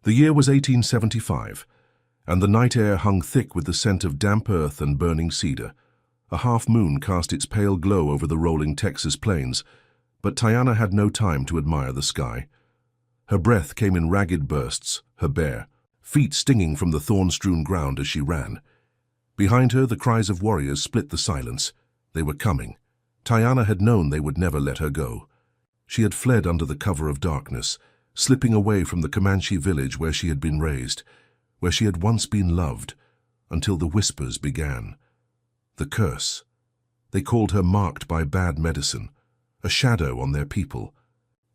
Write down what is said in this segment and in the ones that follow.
The year was 1875, and the night air hung thick with the scent of damp earth and burning cedar. A half-moon cast its pale glow over the rolling Texas plains, but Tiana had no time to admire the sky. Her breath came in ragged bursts, her bare feet stinging from the thorn-strewn ground as she ran. Behind her, the cries of warriors split the silence. They were coming. Tiana had known they would never let her go. She had fled under the cover of darkness, slipping away from the Comanche village where she had been raised, where she had once been loved, until the whispers began. The curse. They called her marked by bad medicine, a shadow on their people.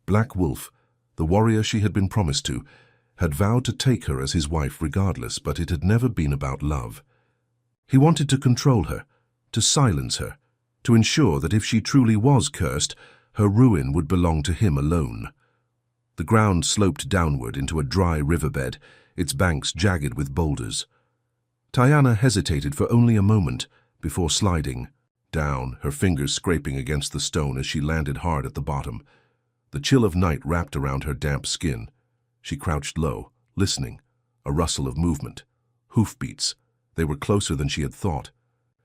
Black Wolf, the warrior she had been promised to, had vowed to take her as his wife regardless, but it had never been about love. He wanted to control her, to silence her, to ensure that if she truly was cursed, her ruin would belong to him alone. The ground sloped downward into a dry riverbed, its banks jagged with boulders. Tiana hesitated for only a moment before sliding down, her fingers scraping against the stone as she landed hard at the bottom. The chill of night wrapped around her damp skin. She crouched low, listening, a rustle of movement. Hoofbeats. They were closer than she had thought.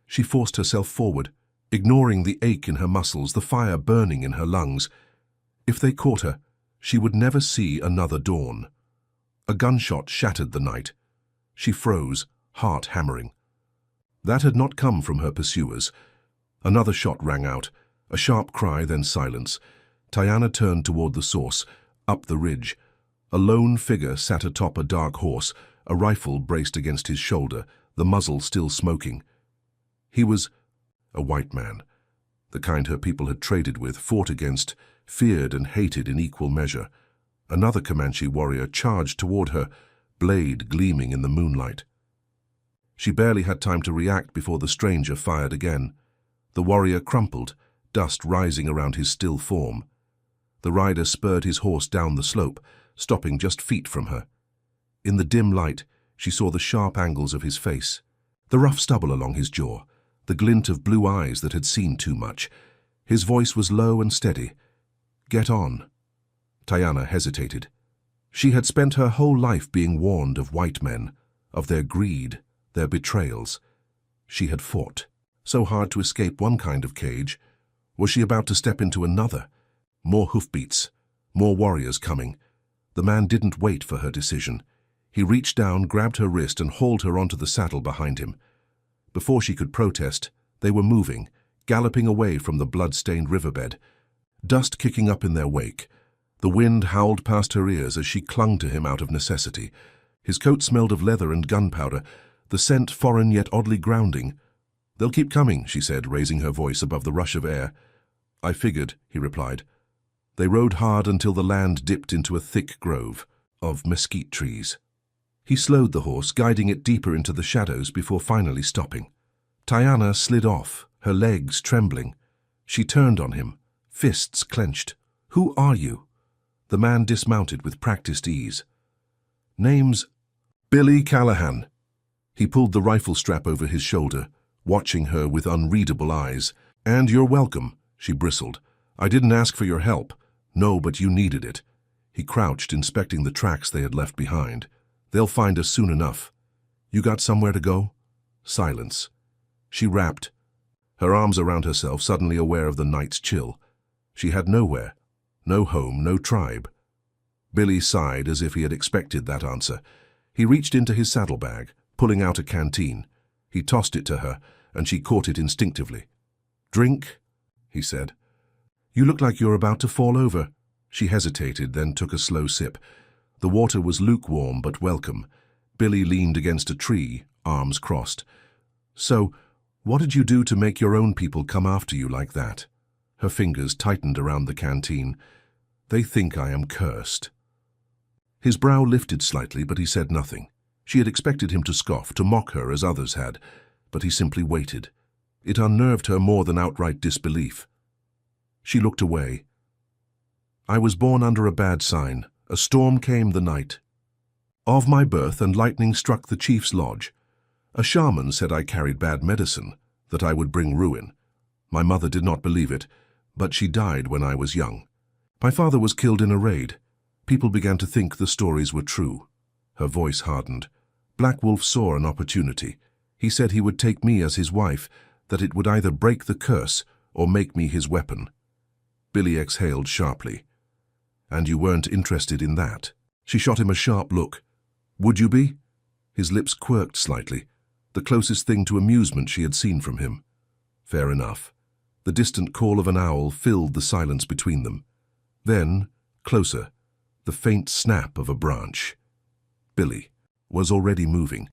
She forced herself forward, ignoring the ache in her muscles, the fire burning in her lungs. If they caught her, she would never see another dawn. A gunshot shattered the night. She froze, heart hammering. That had not come from her pursuers. Another shot rang out, a sharp cry, then silence. Tiana turned toward the source, up the ridge. A lone figure sat atop a dark horse, a rifle braced against his shoulder, the muzzle still smoking. He was a white man, the kind her people had traded with, fought against, feared and hated in equal measure. Another Comanche warrior charged toward her, blade gleaming in the moonlight. She barely had time to react before the stranger fired again. The warrior crumpled, dust rising around his still form. The rider spurred his horse down the slope, stopping just feet from her. In the dim light, she saw the sharp angles of his face, the rough stubble along his jaw, the glint of blue eyes that had seen too much. His voice was low and steady. "Get on." Tiana hesitated. She had spent her whole life being warned of white men, of their greed, their betrayals. She had fought. So hard to escape one kind of cage. Was she about to step into another? More hoofbeats, more warriors coming. The man didn't wait for her decision. He reached down, grabbed her wrist, and hauled her onto the saddle behind him. Before she could protest, they were moving, galloping away from the blood-stained riverbed, dust kicking up in their wake. The wind howled past her ears as she clung to him out of necessity. His coat smelled of leather and gunpowder, the scent foreign yet oddly grounding. "They'll keep coming," she said, raising her voice above the rush of air. "I figured," he replied. They rode hard until the land dipped into a thick grove of mesquite trees. He slowed the horse, guiding it deeper into the shadows before finally stopping. Tiana slid off, her legs trembling. She turned on him, fists clenched. "Who are you?" The man dismounted with practiced ease. "Name's Billy Callahan." He pulled the rifle strap over his shoulder, watching her with unreadable eyes. "And you're welcome," she bristled. "I didn't ask for your help." "No, but you needed it." He crouched, inspecting the tracks they had left behind. "They'll find us soon enough. You got somewhere to go?" Silence. She rapped, her arms around herself, suddenly aware of the night's chill. She had nowhere, no home, no tribe. Billy sighed as if he had expected that answer. He reached into his saddlebag, pulling out a canteen. He tossed it to her, and she caught it instinctively. "Drink," he said. "You look like you're about to fall over." She hesitated, then took a slow sip. The water was lukewarm but welcome. Billy leaned against a tree, arms crossed. "So, what did you do to make your own people come after you like that?" Her fingers tightened around the canteen. "They think I am cursed." His brow lifted slightly, but he said nothing. She had expected him to scoff, to mock her as others had, but he simply waited. It unnerved her more than outright disbelief. She looked away. "I was born under a bad sign. A storm came the night of my birth, and lightning struck the chief's lodge. A shaman said I carried bad medicine, that I would bring ruin. My mother did not believe it, but she died when I was young. My father was killed in a raid. People began to think the stories were true. Her voice hardened. Black Wolf saw an opportunity. He said he would take me as his wife, that it would either break the curse or make me his weapon. Billy exhaled sharply. And you weren't interested in that? She shot him a sharp look. Would you be? His lips quirked slightly, the closest thing to amusement she had seen from him. Fair enough. The distant call of an owl filled the silence between them. Then, closer, the faint snap of a branch. Billy was already moving.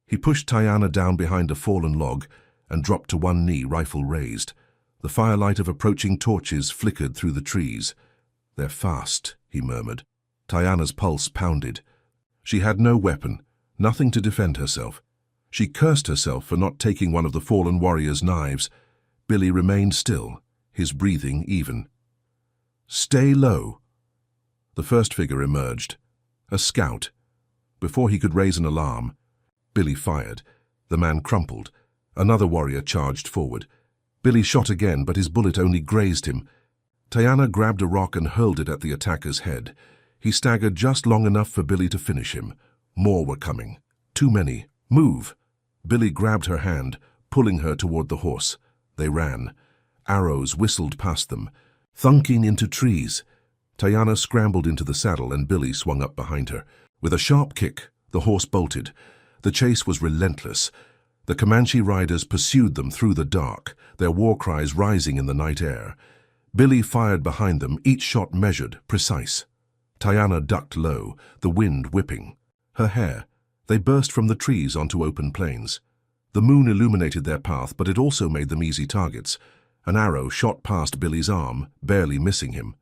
He pushed Tiana down behind a fallen log and dropped to one knee, rifle raised. The firelight of approaching torches flickered through the trees. They're fast, he murmured. Tiana's pulse pounded. She had no weapon, nothing to defend herself. She cursed herself for not taking one of the fallen warrior's knives. Billy remained still, his breathing even. Stay low. The first figure emerged. A scout. Before he could raise an alarm, Billy fired. The man crumpled. Another warrior charged forward. Billy shot again, but his bullet only grazed him. Tiana grabbed a rock and hurled it at the attacker's head. He staggered just long enough for Billy to finish him. More were coming. Too many. Move! Billy grabbed her hand, pulling her toward the horse. They ran. Arrows whistled past them, thunking into trees. Tiana scrambled into the saddle and Billy swung up behind her. With a sharp kick, the horse bolted. The chase was relentless. The Comanche riders pursued them through the dark, their war cries rising in the night air. Billy fired behind them, each shot measured, precise. Tiana ducked low, the wind whipping. Her hair. They burst from the trees onto open plains. The moon illuminated their path, but it also made them easy targets. An arrow shot past Billy's arm, barely missing him.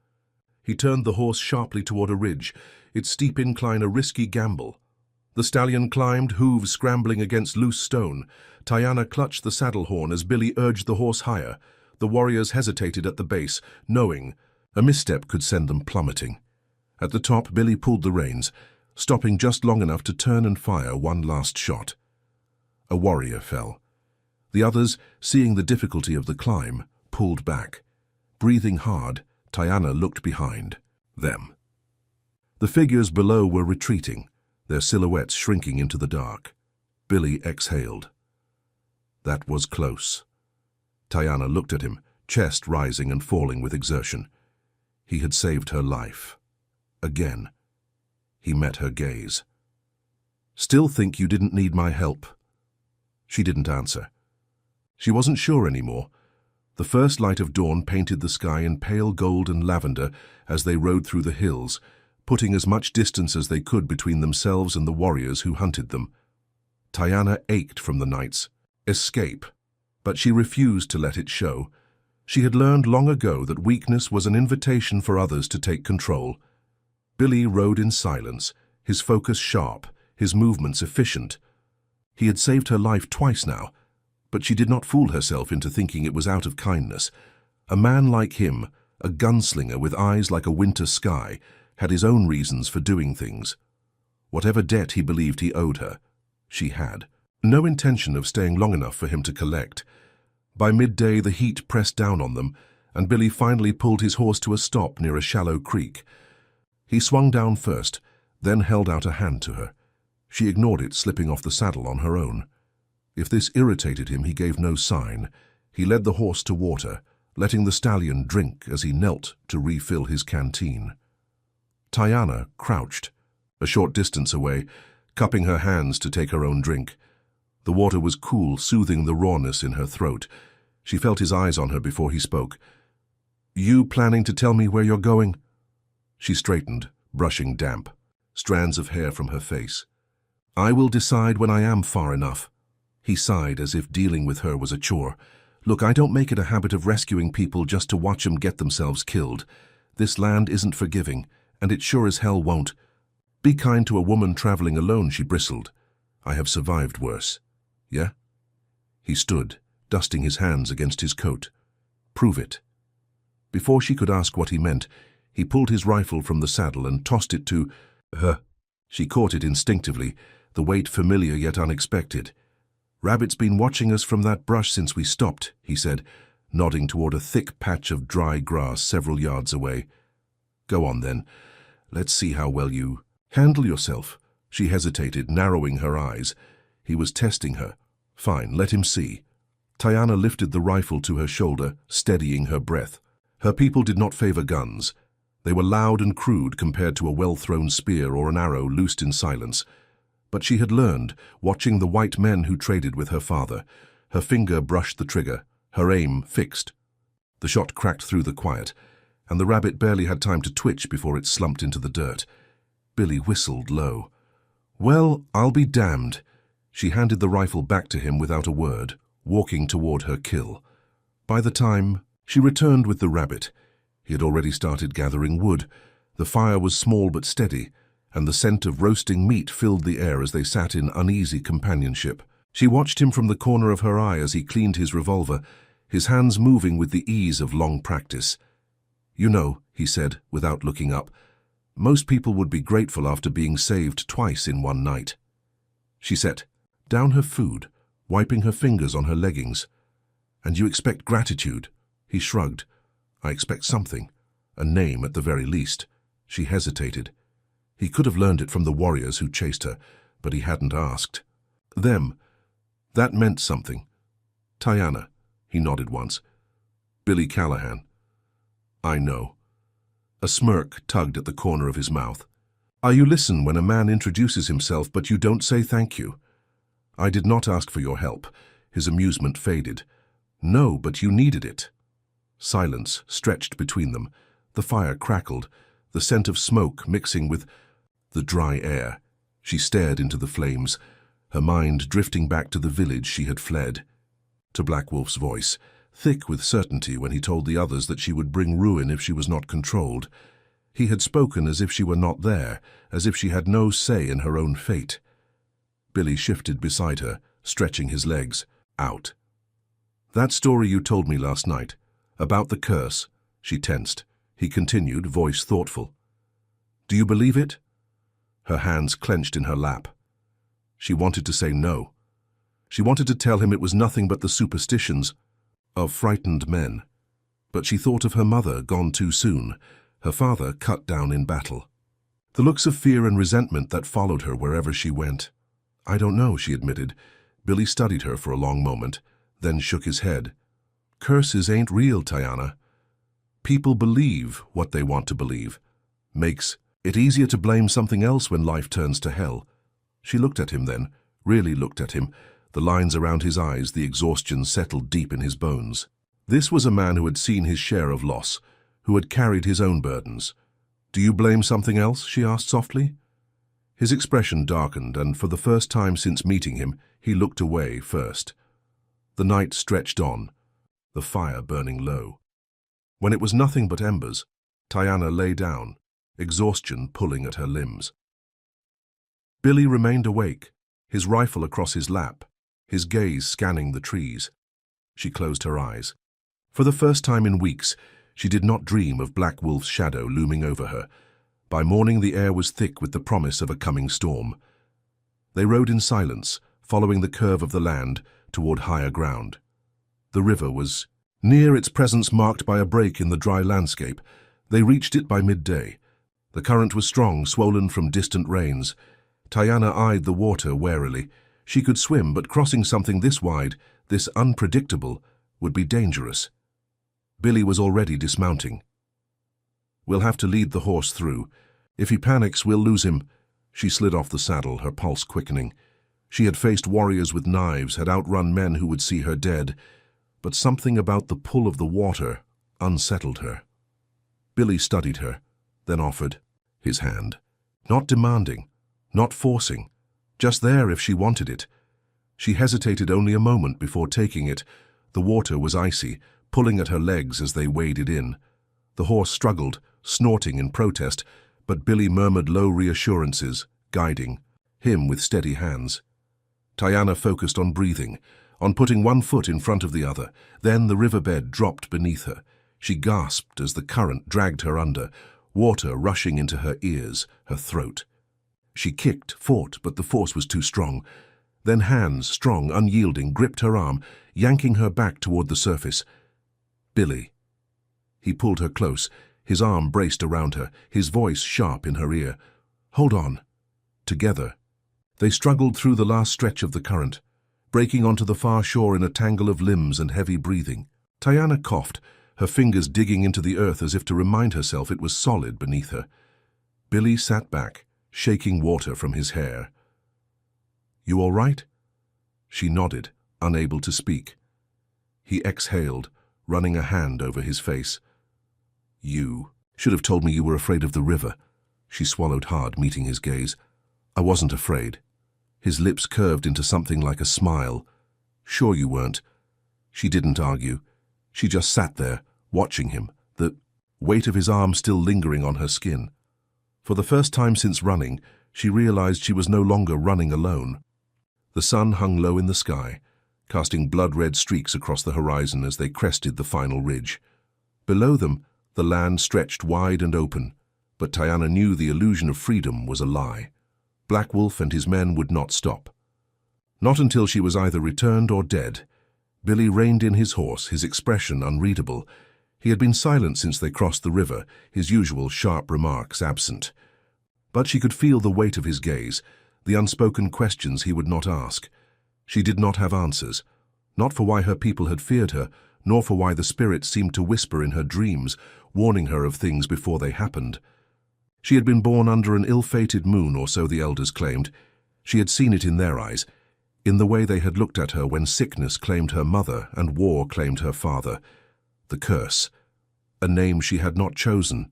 He turned the horse sharply toward a ridge, its steep incline a risky gamble. The stallion climbed, hooves scrambling against loose stone. Tiana clutched the saddle horn as Billy urged the horse higher. The warriors hesitated at the base, knowing a misstep could send them plummeting. At the top, Billy pulled the reins, stopping just long enough to turn and fire one last shot. A warrior fell. The others, seeing the difficulty of the climb, pulled back. Breathing hard, Tiana looked behind them. The figures below were retreating, their silhouettes shrinking into the dark. Billy exhaled. That was close. Tiana looked at him, chest rising and falling with exertion. He had saved her life. Again. He met her gaze. Still think you didn't need my help? She didn't answer. She wasn't sure anymore. The first light of dawn painted the sky in pale gold and lavender as they rode through the hills, putting as much distance as they could between themselves and the warriors who hunted them. Tiana ached from the night's escape, but she refused to let it show. She had learned long ago that weakness was an invitation for others to take control. Billy rode in silence, his focus sharp, his movements efficient. He had saved her life twice now, but she did not fool herself into thinking it was out of kindness. A man like him, a gunslinger with eyes like a winter sky, had his own reasons for doing things. Whatever debt he believed he owed her, she had. No intention of staying long enough for him to collect. By midday the heat pressed down on them, and Billy finally pulled his horse to a stop near a shallow creek. He swung down first, then held out a hand to her. She ignored it, slipping off the saddle on her own. If this irritated him, he gave no sign. He led the horse to water, letting the stallion drink as he knelt to refill his canteen. Tiana crouched, a short distance away, cupping her hands to take her own drink. The water was cool, soothing the rawness in her throat. She felt his eyes on her before he spoke. "You planning to tell me where you're going?" She straightened, brushing damp, strands of hair from her face. "I will decide when I am far enough." He sighed as if dealing with her was a chore. "Look, I don't make it a habit of rescuing people just to watch them get themselves killed. This land isn't forgiving, and it sure as hell won't. Be kind to a woman traveling alone," she bristled. "I have survived worse." "Yeah?" He stood, dusting his hands against his coat. "Prove it." Before she could ask what he meant, he pulled his rifle from the saddle and tossed it to her. She caught it instinctively, the weight familiar yet unexpected. "Rabbit's been watching us from that brush since we stopped," he said, nodding toward a thick patch of dry grass several yards away. "Go on then. Let's see how well you handle yourself." She hesitated, narrowing her eyes. He was testing her. Fine, let him see. Tiana lifted the rifle to her shoulder, steadying her breath. Her people did not favor guns. They were loud and crude compared to a well-thrown spear or an arrow loosed in silence. But she had learned, watching the white men who traded with her father. Her finger brushed the trigger, her aim fixed. The shot cracked through the quiet, and the rabbit barely had time to twitch before it slumped into the dirt. Billy whistled low. "Well, I'll be damned." She handed the rifle back to him without a word, walking toward her kill. By the time she returned with the rabbit, he had already started gathering wood. The fire was small but steady, and the scent of roasting meat filled the air as they sat in uneasy companionship. She watched him from the corner of her eye as he cleaned his revolver, his hands moving with the ease of long practice. "You know," he said, without looking up, "most people would be grateful after being saved twice in one night." She set down her food, wiping her fingers on her leggings. "And you expect gratitude?" He shrugged. "I expect something, a name at the very least." She hesitated. He could have learned it from the warriors who chased her, but he hadn't asked. "Them. That meant something." "Tiana," he nodded once. "Billy Callahan." "I know." A smirk tugged at the corner of his mouth. You listen when a man introduces himself, but you don't say thank you." "I did not ask for your help." His amusement faded. "No, but you needed it." Silence stretched between them. The fire crackled, the scent of smoke mixing with the dry air. She stared into the flames, her mind drifting back to the village she had fled. To Black Wolf's voice, thick with certainty when he told the others that she would bring ruin if she was not controlled. He had spoken as if she were not there, as if she had no say in her own fate. Billy shifted beside her, stretching his legs out. "That story you told me last night, about the curse," she tensed. He continued, voice thoughtful. "Do you believe it?" Her hands clenched in her lap. She wanted to say no. She wanted to tell him it was nothing but the superstitions of frightened men. But she thought of her mother, gone too soon, her father cut down in battle. The looks of fear and resentment that followed her wherever she went. "I don't know," she admitted. Billy studied her for a long moment, then shook his head. "Curses ain't real, Tiana. People believe what they want to believe. Makes it easier to blame something else when life turns to hell." She looked at him then, really looked at him. The lines around his eyes, the exhaustion settled deep in his bones. This was a man who had seen his share of loss, who had carried his own burdens. "Do you blame something else?" she asked softly. His expression darkened, and for the first time since meeting him, he looked away first. The night stretched on, the fire burning low. When it was nothing but embers, Tiana lay down, exhaustion pulling at her limbs. Billy remained awake, his rifle across his lap, his gaze scanning the trees. She closed her eyes. For the first time in weeks, she did not dream of Black Wolf's shadow looming over her. By morning the air was thick with the promise of a coming storm. They rode in silence, following the curve of the land toward higher ground. The river was near, its presence marked by a break in the dry landscape. They reached it by midday. The current was strong, swollen from distant rains. Tiana eyed the water warily. She could swim, but crossing something this wide, this unpredictable, would be dangerous. Billy was already dismounting. "We'll have to lead the horse through. If he panics, we'll lose him." She slid off the saddle, her pulse quickening. She had faced warriors with knives, had outrun men who would see her dead, but something about the pull of the water unsettled her. Billy studied her, then offered his hand. Not demanding, not forcing, just there if she wanted it. She hesitated only a moment before taking it. The water was icy, pulling at her legs as they waded in. The horse struggled, snorting in protest, but Billy murmured low reassurances, guiding him with steady hands. Tiana focused on breathing, on putting one foot in front of the other. Then the riverbed dropped beneath her. She gasped as the current dragged her under, water rushing into her ears, her throat. She kicked, fought, but the force was too strong. Then hands, strong, unyielding, gripped her arm, yanking her back toward the surface. "Billy." He pulled her close, his arm braced around her, his voice sharp in her ear. "Hold on." Together, They struggled through the last stretch of the current, breaking onto the far shore in a tangle of limbs and heavy breathing. Tiana coughed, her fingers digging into the earth as if to remind herself it was solid beneath her. Billy sat back, shaking water from his hair. "You all right?" She nodded, unable to speak. He exhaled, running a hand over his face. "You should have told me you were afraid of the river." She swallowed hard, meeting his gaze. "I wasn't afraid." His lips curved into something like a smile. "Sure you weren't." She didn't argue. She just sat there, watching him, the weight of his arm still lingering on her skin. For the first time since running, she realized she was no longer running alone. The sun hung low in the sky, casting blood-red streaks across the horizon as they crested the final ridge. Below them, the land stretched wide and open, but Tiana knew the illusion of freedom was a lie. Black Wolf and his men would not stop. Not until she was either returned or dead. Billy reined in his horse, his expression unreadable. He had been silent since they crossed the river, his usual sharp remarks absent. But she could feel the weight of his gaze, the unspoken questions he would not ask. She did not have answers, not for why her people had feared her, nor for why the spirits seemed to whisper in her dreams, warning her of things before they happened. She had been born under an ill-fated moon, or so the elders claimed. She had seen it in their eyes, in the way they had looked at her when sickness claimed her mother and war claimed her father. The curse, a name she had not chosen,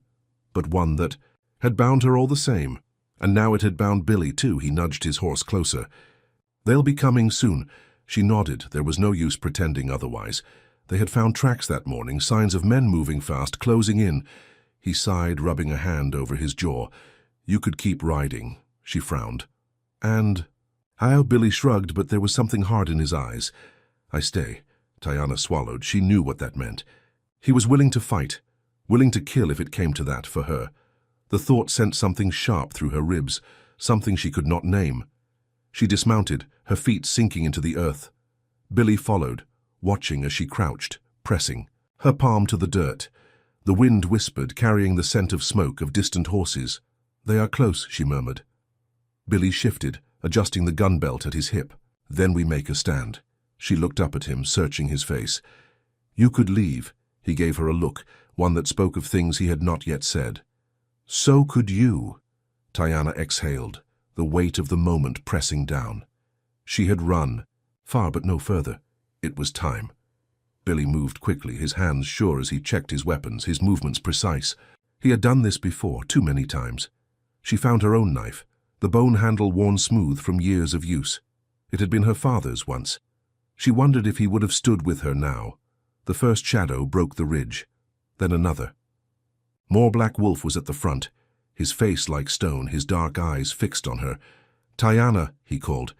but one that had bound her all the same. And now it had bound Billy too. He nudged his horse closer. "They'll be coming soon." She nodded. There was no use pretending otherwise. They had found tracks that morning, signs of men moving fast, closing in. He sighed, rubbing a hand over his jaw. "You could keep riding," she frowned. "And?" How? Billy shrugged, but there was something hard in his eyes. "I stay." Tiana swallowed. She knew what that meant. He was willing to fight, willing to kill if it came to that for her. The thought sent something sharp through her ribs, something she could not name. She dismounted, her feet sinking into the earth. Billy followed, watching as she crouched, pressing, her palm to the dirt. The wind whispered, carrying the scent of smoke of distant horses. "They are close," she murmured. Billy shifted, adjusting the gun belt at his hip. "Then we make a stand." She looked up at him, searching his face. "You could leave." He gave her a look, one that spoke of things he had not yet said. "So could you." Tiana exhaled, the weight of the moment pressing down. She had run, far but no further. It was time. Billy moved quickly, his hands sure as he checked his weapons, his movements precise. He had done this before, too many times. She found her own knife, the bone handle worn smooth from years of use. It had been her father's once. She wondered if he would have stood with her now. The first shadow broke the ridge, then another. More Black Wolf was at the front, his face like stone, his dark eyes fixed on her. "Tiana," he called.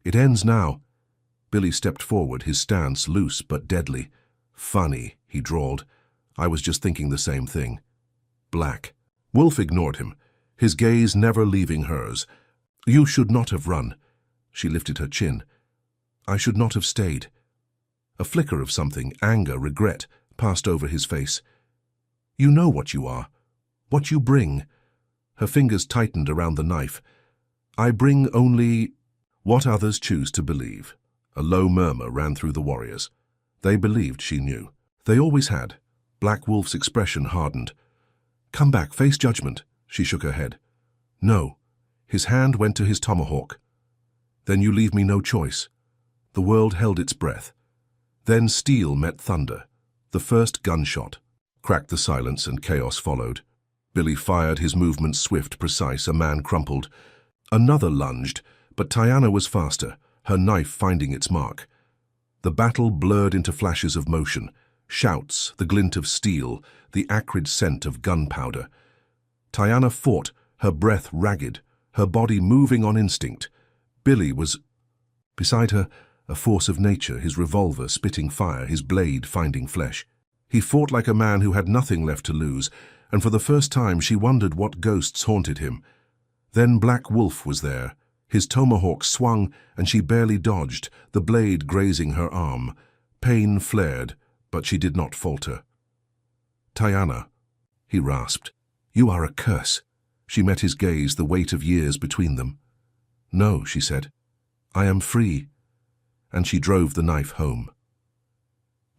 "It ends now." Billy stepped forward, his stance loose but deadly. "Funny," he drawled. "I was just thinking the same thing." Black Wolf ignored him, his gaze never leaving hers. "You should not have run." She lifted her chin. "I should not have stayed." A flicker of something, anger, regret, passed over his face. "You know what you are, what you bring." Her fingers tightened around the knife. "I bring only what others choose to believe." A low murmur ran through the warriors. They believed, she knew. They always had. Black Wolf's expression hardened. "Come back, face judgment." She shook her head. "No." His hand went to his tomahawk. "Then you leave me no choice." The world held its breath. Then steel met thunder. The first gunshot cracked the silence and chaos followed. Billy fired, his movements swift, precise. A man crumpled. Another lunged, but Tiana was faster, her knife finding its mark. The battle blurred into flashes of motion, shouts, the glint of steel, the acrid scent of gunpowder. Tiana fought, her breath ragged, her body moving on instinct. Billy was beside her, a force of nature, his revolver spitting fire, his blade finding flesh. He fought like a man who had nothing left to lose, and for the first time she wondered what ghosts haunted him. Then Black Wolf was there. His tomahawk swung, and she barely dodged, the blade grazing her arm. Pain flared, but she did not falter. "Tiana," he rasped. "You are a curse." She met his gaze, the weight of years between them. "No," she said. "I am free." And she drove the knife home.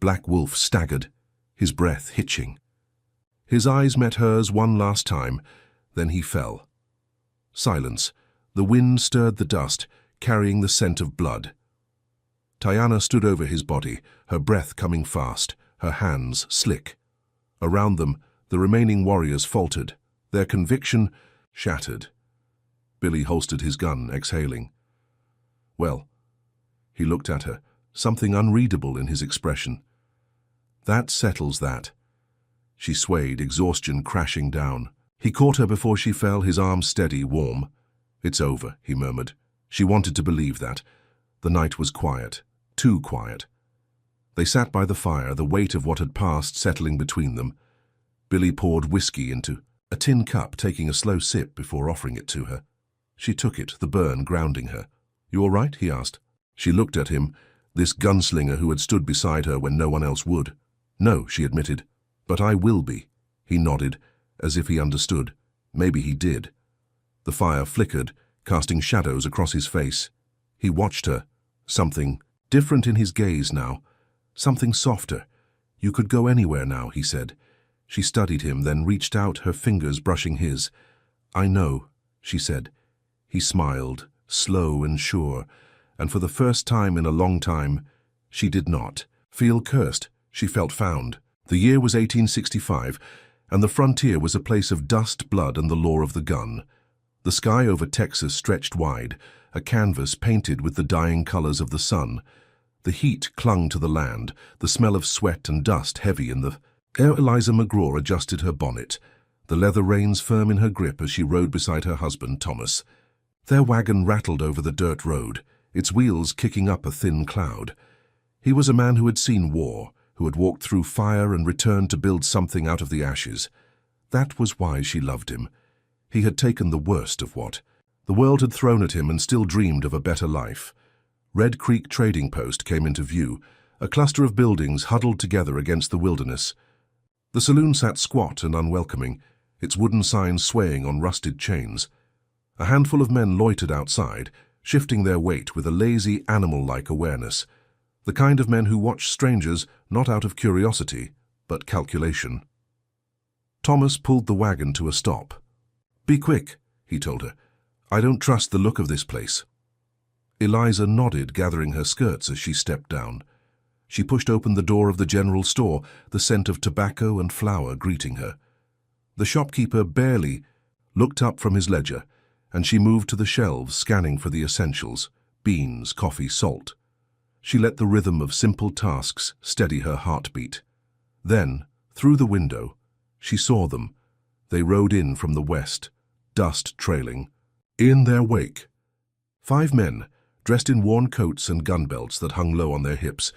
Black Wolf staggered, his breath hitching. His eyes met hers one last time, then he fell. Silence. The wind stirred the dust, carrying the scent of blood. Tiana stood over his body, her breath coming fast, her hands slick. Around them, the remaining warriors faltered, their conviction shattered. Billy holstered his gun, exhaling. "Well," he looked at her, something unreadable in his expression. "That settles that." She swayed, exhaustion crashing down. He caught her before she fell, his arms steady, warm. "It's over," he murmured. She wanted to believe that. The night was quiet, too quiet. They sat by the fire, the weight of what had passed settling between them. Billy poured whiskey into a tin cup, taking a slow sip before offering it to her. She took it, the burn grounding her. "You all right?" he asked. She looked at him, this gunslinger who had stood beside her when no one else would. "No," she admitted. "But I will be." He nodded, as if he understood. Maybe he did. The fire flickered, casting shadows across his face. He watched her. Something different in his gaze now. Something softer. "You could go anywhere now," he said. She studied him, then reached out, her fingers brushing his. "I know," she said. He smiled, slow and sure, and for the first time in a long time, she did not feel cursed. She felt found. The year was 1865, and the frontier was a place of dust, blood, and the law of the gun. The sky over Texas stretched wide, a canvas painted with the dying colors of the sun. The heat clung to the land, the smell of sweat and dust heavy in the air. Eliza McGraw adjusted her bonnet, the leather reins firm in her grip as she rode beside her husband, Thomas. Their wagon rattled over the dirt road, its wheels kicking up a thin cloud. He was a man who had seen war, who had walked through fire and returned to build something out of the ashes. That was why she loved him. He had taken the worst of what the world had thrown at him and still dreamed of a better life. Red Creek Trading Post came into view, a cluster of buildings huddled together against the wilderness. The saloon sat squat and unwelcoming, its wooden signs swaying on rusted chains. A handful of men loitered outside, shifting their weight with a lazy, animal-like awareness. The kind of men who watch strangers not out of curiosity, but calculation. Thomas pulled the wagon to a stop. "Be quick," he told her. "I don't trust the look of this place." Eliza nodded, gathering her skirts as she stepped down. She pushed open the door of the general store, the scent of tobacco and flour greeting her. The shopkeeper barely looked up from his ledger, and she moved to the shelves, scanning for the essentials: beans, coffee, salt. She let the rhythm of simple tasks steady her heartbeat. Then, through the window, she saw them. They rode in from the west, dust trailing. In their wake, 5 men, dressed in worn coats and gun belts that hung low on their hips.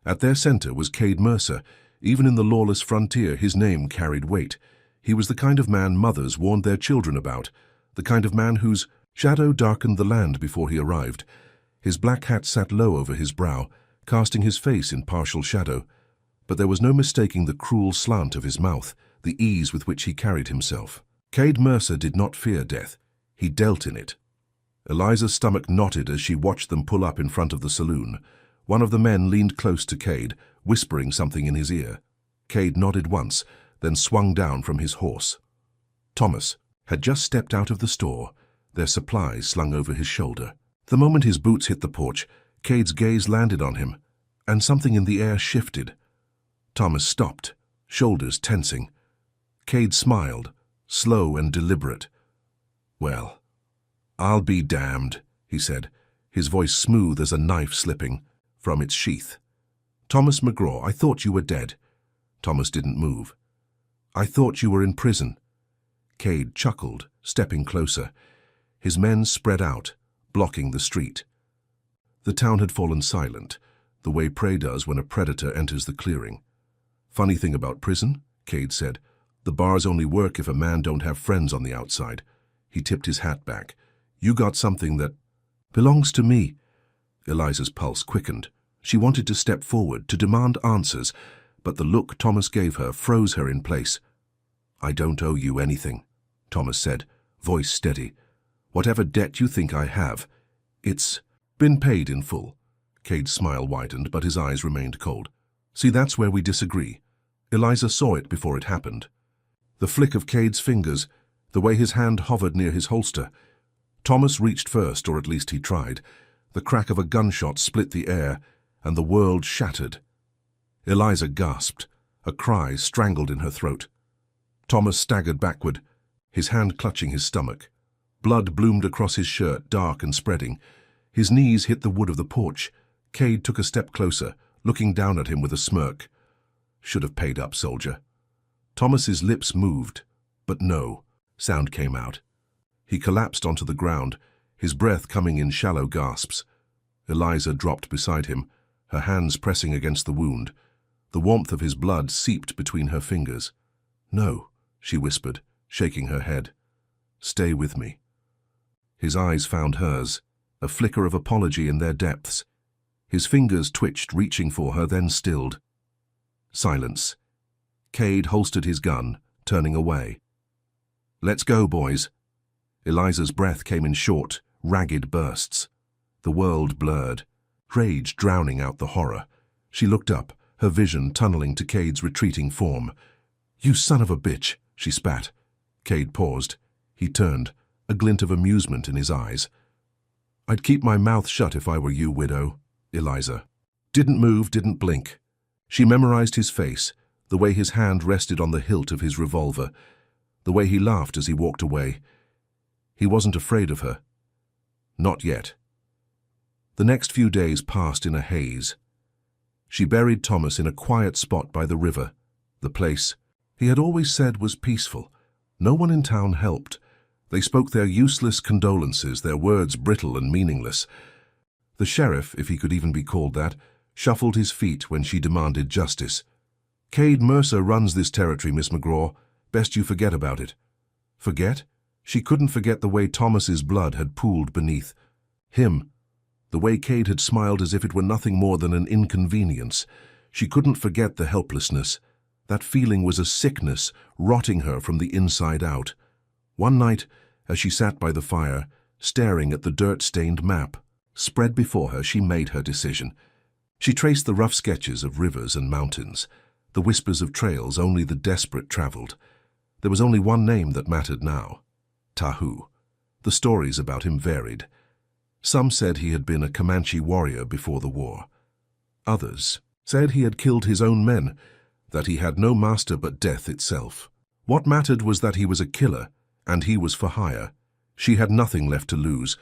At their center was Cade Mercer. Even in the lawless frontier, his name carried weight. He was the kind of man mothers warned their children about, the kind of man whose shadow darkened the land before he arrived. His black hat sat low over his brow, casting his face in partial shadow. But there was no mistaking the cruel slant of his mouth, the ease with which he carried himself. Cade Mercer did not fear death. He dealt in it. Eliza's stomach knotted as she watched them pull up in front of the saloon. One of the men leaned close to Cade, whispering something in his ear. Cade nodded once, then swung down from his horse. Thomas had just stepped out of the store, their supplies slung over his shoulder. The moment his boots hit the porch, Cade's gaze landed on him, and something in the air shifted. Thomas stopped, shoulders tensing. Cade smiled, slow and deliberate. "Well, I'll be damned," he said, his voice smooth as a knife slipping from its sheath. "Thomas McGraw, I thought you were dead." Thomas didn't move. "I thought you were in prison." Cade chuckled, stepping closer. His men spread out, blocking the street. The town had fallen silent, the way prey does when a predator enters the clearing. "Funny thing about prison," Cade said. "The bars only work if a man don't have friends on the outside." He tipped his hat back. "You got something that belongs to me." Eliza's pulse quickened. She wanted to step forward, to demand answers, but the look Thomas gave her froze her in place. "I don't owe you anything," Thomas said, voice steady. Whatever debt you think I have, it's been paid in full. Cade's smile widened, but his eyes remained cold. See, that's where we disagree. Eliza saw it before it happened. The flick of Cade's fingers, the way his hand hovered near his holster. Thomas reached first, or at least he tried. The crack of a gunshot split the air, and the world shattered. Eliza gasped, a cry strangled in her throat. Thomas staggered backward, his hand clutching his stomach. Blood bloomed across his shirt, dark and spreading. His knees hit the wood of the porch. Cade took a step closer, looking down at him with a smirk. Should have paid up, soldier. Thomas's lips moved, but no sound came out. He collapsed onto the ground, his breath coming in shallow gasps. Eliza dropped beside him, her hands pressing against the wound. The warmth of his blood seeped between her fingers. No, she whispered, shaking her head. Stay with me. His eyes found hers, a flicker of apology in their depths. His fingers twitched, reaching for her, then stilled. Silence. Cade holstered his gun, turning away. Let's go, boys. Eliza's breath came in short, ragged bursts. The world blurred, rage drowning out the horror. She looked up, her vision tunneling to Cade's retreating form. You son of a bitch, she spat. Cade paused. He turned, a glint of amusement in his eyes. I'd keep my mouth shut if I were you, widow. Eliza didn't move, didn't blink. She memorized his face, the way his hand rested on the hilt of his revolver, the way he laughed as he walked away. He wasn't afraid of her. Not yet. The next few days passed in a haze. She buried Thomas in a quiet spot by the river, the place he had always said was peaceful. No one in town helped. They spoke their useless condolences, their words brittle and meaningless. The sheriff, if he could even be called that, shuffled his feet when she demanded justice. Cade Mercer runs this territory, Miss McGraw. Best you forget about it. Forget? She couldn't forget the way Thomas's blood had pooled beneath him, the way Cade had smiled as if it were nothing more than an inconvenience. She couldn't forget the helplessness. That feeling was a sickness, rotting her from the inside out. One night, as she sat by the fire, staring at the dirt-stained map spread before her, she made her decision. She traced the rough sketches of rivers and mountains, the whispers of trails only the desperate traveled. There was only one name that mattered now: Tahu. The stories about him varied. Some said he had been a Comanche warrior before the war. Others said he had killed his own men, that he had no master but death itself. What mattered was that he was a killer, and he was for hire. She had nothing left to lose.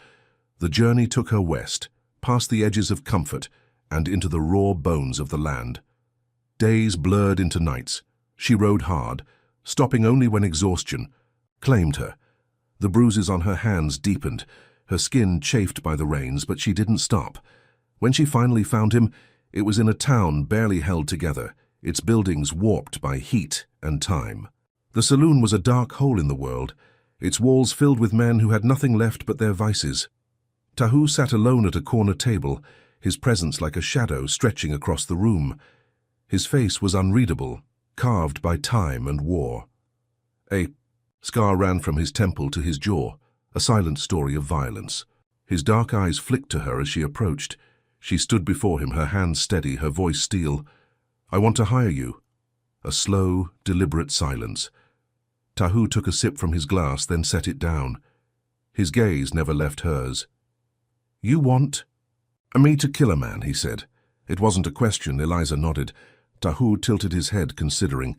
The journey took her west, past the edges of comfort, and into the raw bones of the land. Days blurred into nights. She rode hard, stopping only when exhaustion claimed her. The bruises on her hands deepened, her skin chafed by the rains, but she didn't stop. When she finally found him, it was in a town barely held together, its buildings warped by heat and time. The saloon was a dark hole in the world, its walls filled with men who had nothing left but their vices. Tahu sat alone at a corner table, his presence like a shadow stretching across the room. His face was unreadable, carved by time and war. A scar ran from his temple to his jaw, a silent story of violence. His dark eyes flicked to her as she approached. She stood before him, her hands steady, her voice steel. I want to hire you. A slow, deliberate silence. Tahu took a sip from his glass, then set it down. His gaze never left hers. You want me to kill a man, he said. It wasn't a question. Eliza nodded. Tahu tilted his head, considering.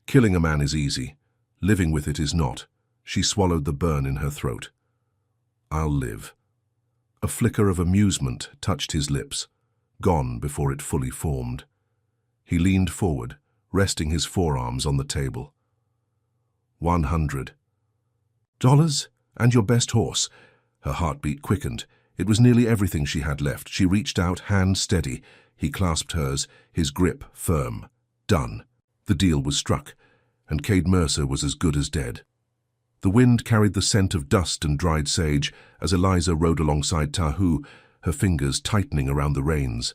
Killing a man is easy. Living with it is not. She swallowed the burn in her throat. I'll live. A flicker of amusement touched his lips, gone before it fully formed. He leaned forward, resting his forearms on the table. $100. And your best horse. Her heartbeat quickened. It was nearly everything she had left. She reached out, hand steady. He clasped hers, his grip firm. Done. The deal was struck, and Cade Mercer was as good as dead. The wind carried the scent of dust and dried sage as Eliza rode alongside Tahu, her fingers tightening around the reins.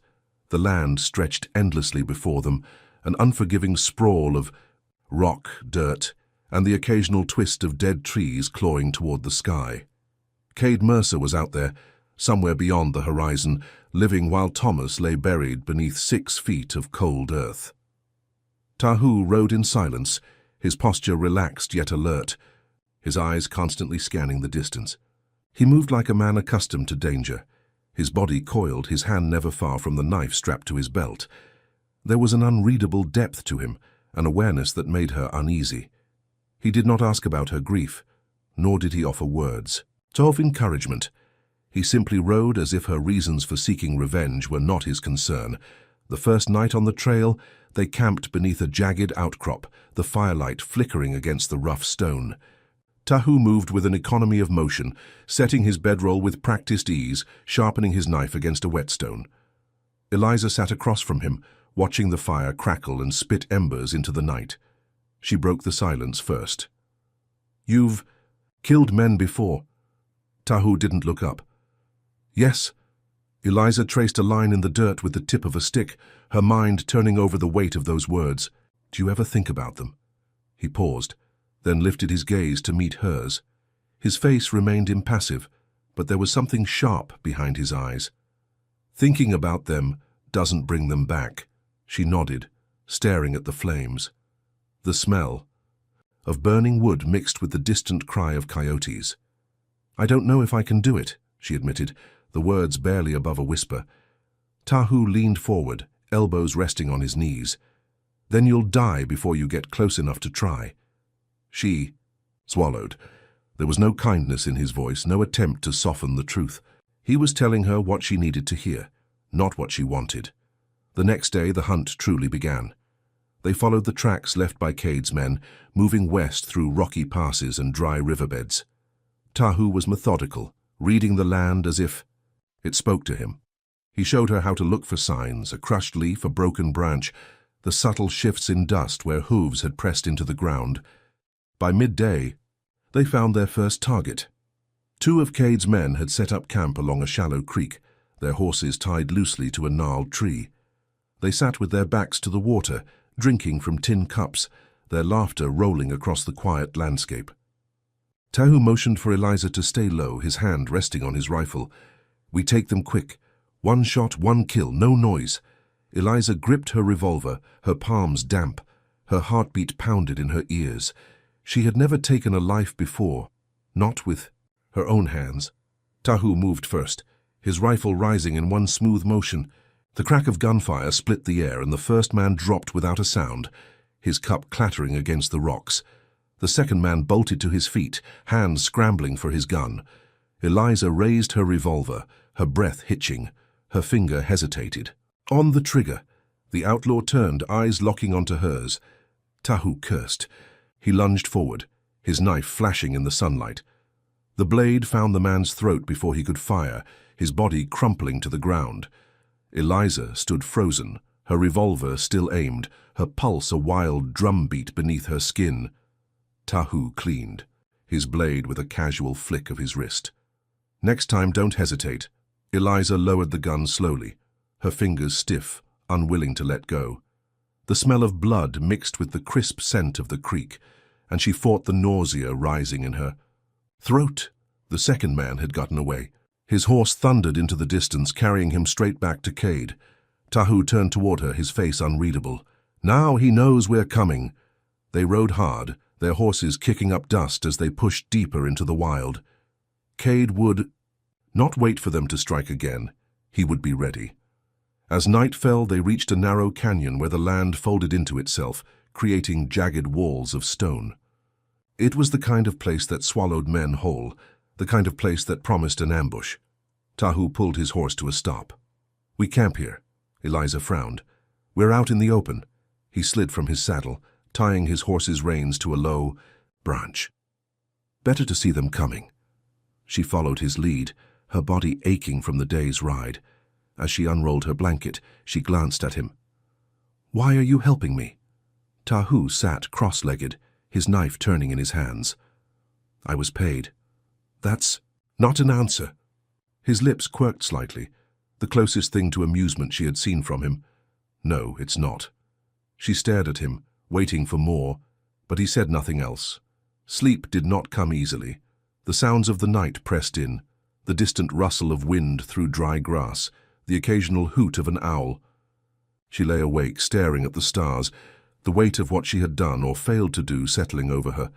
The land stretched endlessly before them, an unforgiving sprawl of rock, dirt, and the occasional twist of dead trees clawing toward the sky. Cade Mercer was out there, somewhere beyond the horizon, living while Thomas lay buried beneath 6 feet of cold earth. Tahu rode in silence, his posture relaxed yet alert, his eyes constantly scanning the distance. He moved like a man accustomed to danger, his body coiled, his hand never far from the knife strapped to his belt. There was an unreadable depth to him, an awareness that made her uneasy. He did not ask about her grief, nor did he offer words of encouragement. He simply rode as if her reasons for seeking revenge were not his concern. The first night on the trail, they camped beneath a jagged outcrop, the firelight flickering against the rough stone. Tahu moved with an economy of motion, setting his bedroll with practiced ease, sharpening his knife against a whetstone. Eliza sat across from him, watching the fire crackle and spit embers into the night. She broke the silence first. "You've killed men before." Tahu didn't look up. "Yes." Eliza traced a line in the dirt with the tip of a stick, her mind turning over the weight of those words. "Do you ever think about them?" He paused, then lifted his gaze to meet hers. His face remained impassive, but there was something sharp behind his eyes. "Thinking about them doesn't bring them back." She nodded, staring at the flames. The smell of burning wood mixed with the distant cry of coyotes. "I don't know if I can do it," she admitted, the words barely above a whisper. Tahu leaned forward, elbows resting on his knees. "Then you'll die before you get close enough to try." She swallowed. There was no kindness in his voice, no attempt to soften the truth. He was telling her what she needed to hear, not what she wanted. The next day, the hunt truly began. They followed the tracks left by Cade's men, moving west through rocky passes and dry riverbeds. Tahu was methodical, reading the land as if it spoke to him. He showed her how to look for signs, a crushed leaf, a broken branch, the subtle shifts in dust where hooves had pressed into the ground. By midday, they found their first target. 2 of Cade's men had set up camp along a shallow creek, their horses tied loosely to a gnarled tree. They sat with their backs to the water, drinking from tin cups, their laughter rolling across the quiet landscape. Tahu motioned for Eliza to stay low, his hand resting on his rifle. "We take them quick. 1 shot, 1 kill, no noise." Eliza gripped her revolver, her palms damp, her heartbeat pounded in her ears. She had never taken a life before, not with her own hands. Tahu moved first, his rifle rising in one smooth motion. The crack of gunfire split the air, and the first man dropped without a sound, his cup clattering against the rocks. The second man bolted to his feet, hands scrambling for his gun. Eliza raised her revolver, her breath hitching. Her finger hesitated. On the trigger. The outlaw turned, eyes locking onto hers. Tahu cursed. He lunged forward, his knife flashing in the sunlight. The blade found the man's throat before he could fire, his body crumpling to the ground. Eliza stood frozen, her revolver still aimed, her pulse a wild drumbeat beneath her skin. Tahu cleaned, his blade with a casual flick of his wrist. "Next time, don't hesitate." Eliza lowered the gun slowly, her fingers stiff, unwilling to let go. The smell of blood mixed with the crisp scent of the creek, and she fought the nausea rising in her throat. The second man had gotten away. His horse thundered into the distance, carrying him straight back to Cade. Tahu turned toward her, his face unreadable. "Now he knows we're coming." They rode hard, their horses kicking up dust as they pushed deeper into the wild. Cade would not wait for them to strike again. He would be ready. As night fell, they reached a narrow canyon where the land folded into itself, creating jagged walls of stone. It was the kind of place that swallowed men whole, the kind of place that promised an ambush. Tahu pulled his horse to a stop. "We camp here." Eliza frowned. "We're out in the open." He slid from his saddle, tying his horse's reins to a low branch. "Better to see them coming." She followed his lead, her body aching from the day's ride. As she unrolled her blanket, she glanced at him. "Why are you helping me?" Tahu sat cross-legged, his knife turning in his hands. "I was paid." "That's not an answer." His lips quirked slightly, the closest thing to amusement she had seen from him. "No, it's not." She stared at him, waiting for more, but he said nothing else. Sleep did not come easily. The sounds of the night pressed in, the distant rustle of wind through dry grass, the occasional hoot of an owl. She lay awake, staring at the stars, the weight of what she had done or failed to do settling over her.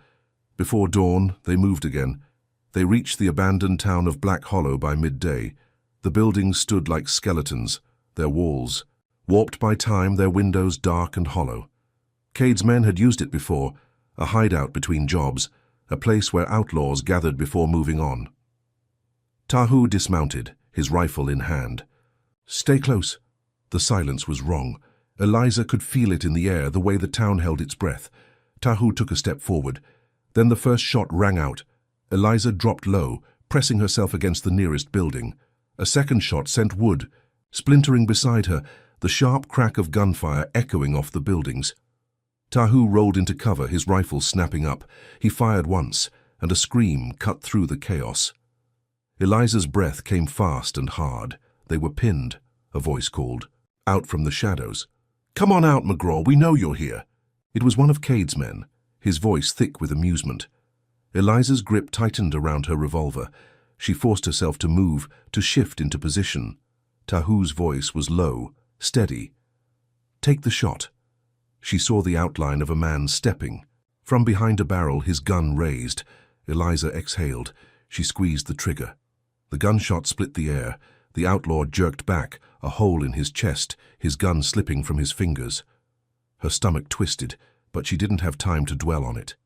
Before dawn, they moved again. They reached the abandoned town of Black Hollow by midday. The buildings stood like skeletons, their walls, warped by time, their windows dark and hollow. Cade's men had used it before, a hideout between jobs, a place where outlaws gathered before moving on. Tahu dismounted, his rifle in hand. "Stay close." The silence was wrong. Eliza could feel it in the air, the way the town held its breath. Tahu took a step forward. Then the first shot rang out. Eliza dropped low, pressing herself against the nearest building. A second shot sent wood, splintering beside her, the sharp crack of gunfire echoing off the buildings. Tahu rolled into cover, his rifle snapping up. He fired once, and a scream cut through the chaos. Eliza's breath came fast and hard. They were pinned, a voice called, out from the shadows. "Come on out, McGraw, we know you're here." It was one of Cade's men, his voice thick with amusement. Eliza's grip tightened around her revolver. She forced herself to move, to shift into position. Tahu's voice was low, steady. "Take the shot." She saw the outline of a man stepping. From behind a barrel, his gun raised. Eliza exhaled. She squeezed the trigger. The gunshot split the air. The outlaw jerked back, a hole in his chest, his gun slipping from his fingers. Her stomach twisted, but she didn't have time to dwell on it.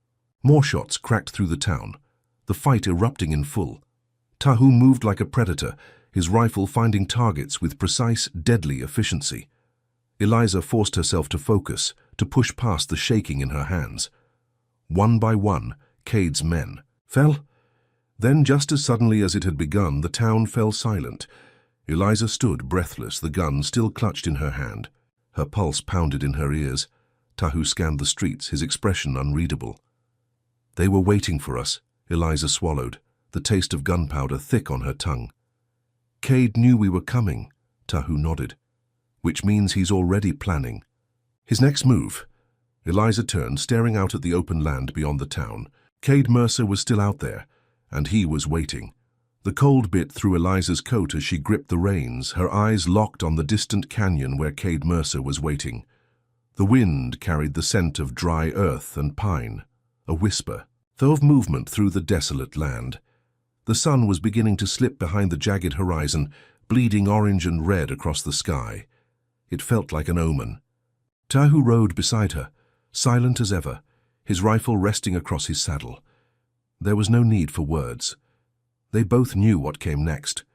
More shots cracked through the town, the fight erupting in full. Tahu moved like a predator, his rifle finding targets with precise, deadly efficiency. Eliza forced herself to focus, to push past the shaking in her hands. One by one, Cade's men fell. Then, just as suddenly as it had begun, the town fell silent. Eliza stood breathless, the gun still clutched in her hand. Her pulse pounded in her ears. Tahu scanned the streets, his expression unreadable. "They were waiting for us," Eliza swallowed, the taste of gunpowder thick on her tongue. "Cade knew we were coming," Tahu nodded. "Which means he's already planning." His next move. Eliza turned, staring out at the open land beyond the town. Cade Mercer was still out there, and he was waiting. The cold bit through Eliza's coat as she gripped the reins, her eyes locked on the distant canyon where Cade Mercer was waiting. The wind carried the scent of dry earth and pine, a whisper, though of movement through the desolate land. The sun was beginning to slip behind the jagged horizon, bleeding orange and red across the sky. It felt like an omen. Tahu rode beside her, silent as ever, his rifle resting across his saddle. There was no need for words. They both knew what came next.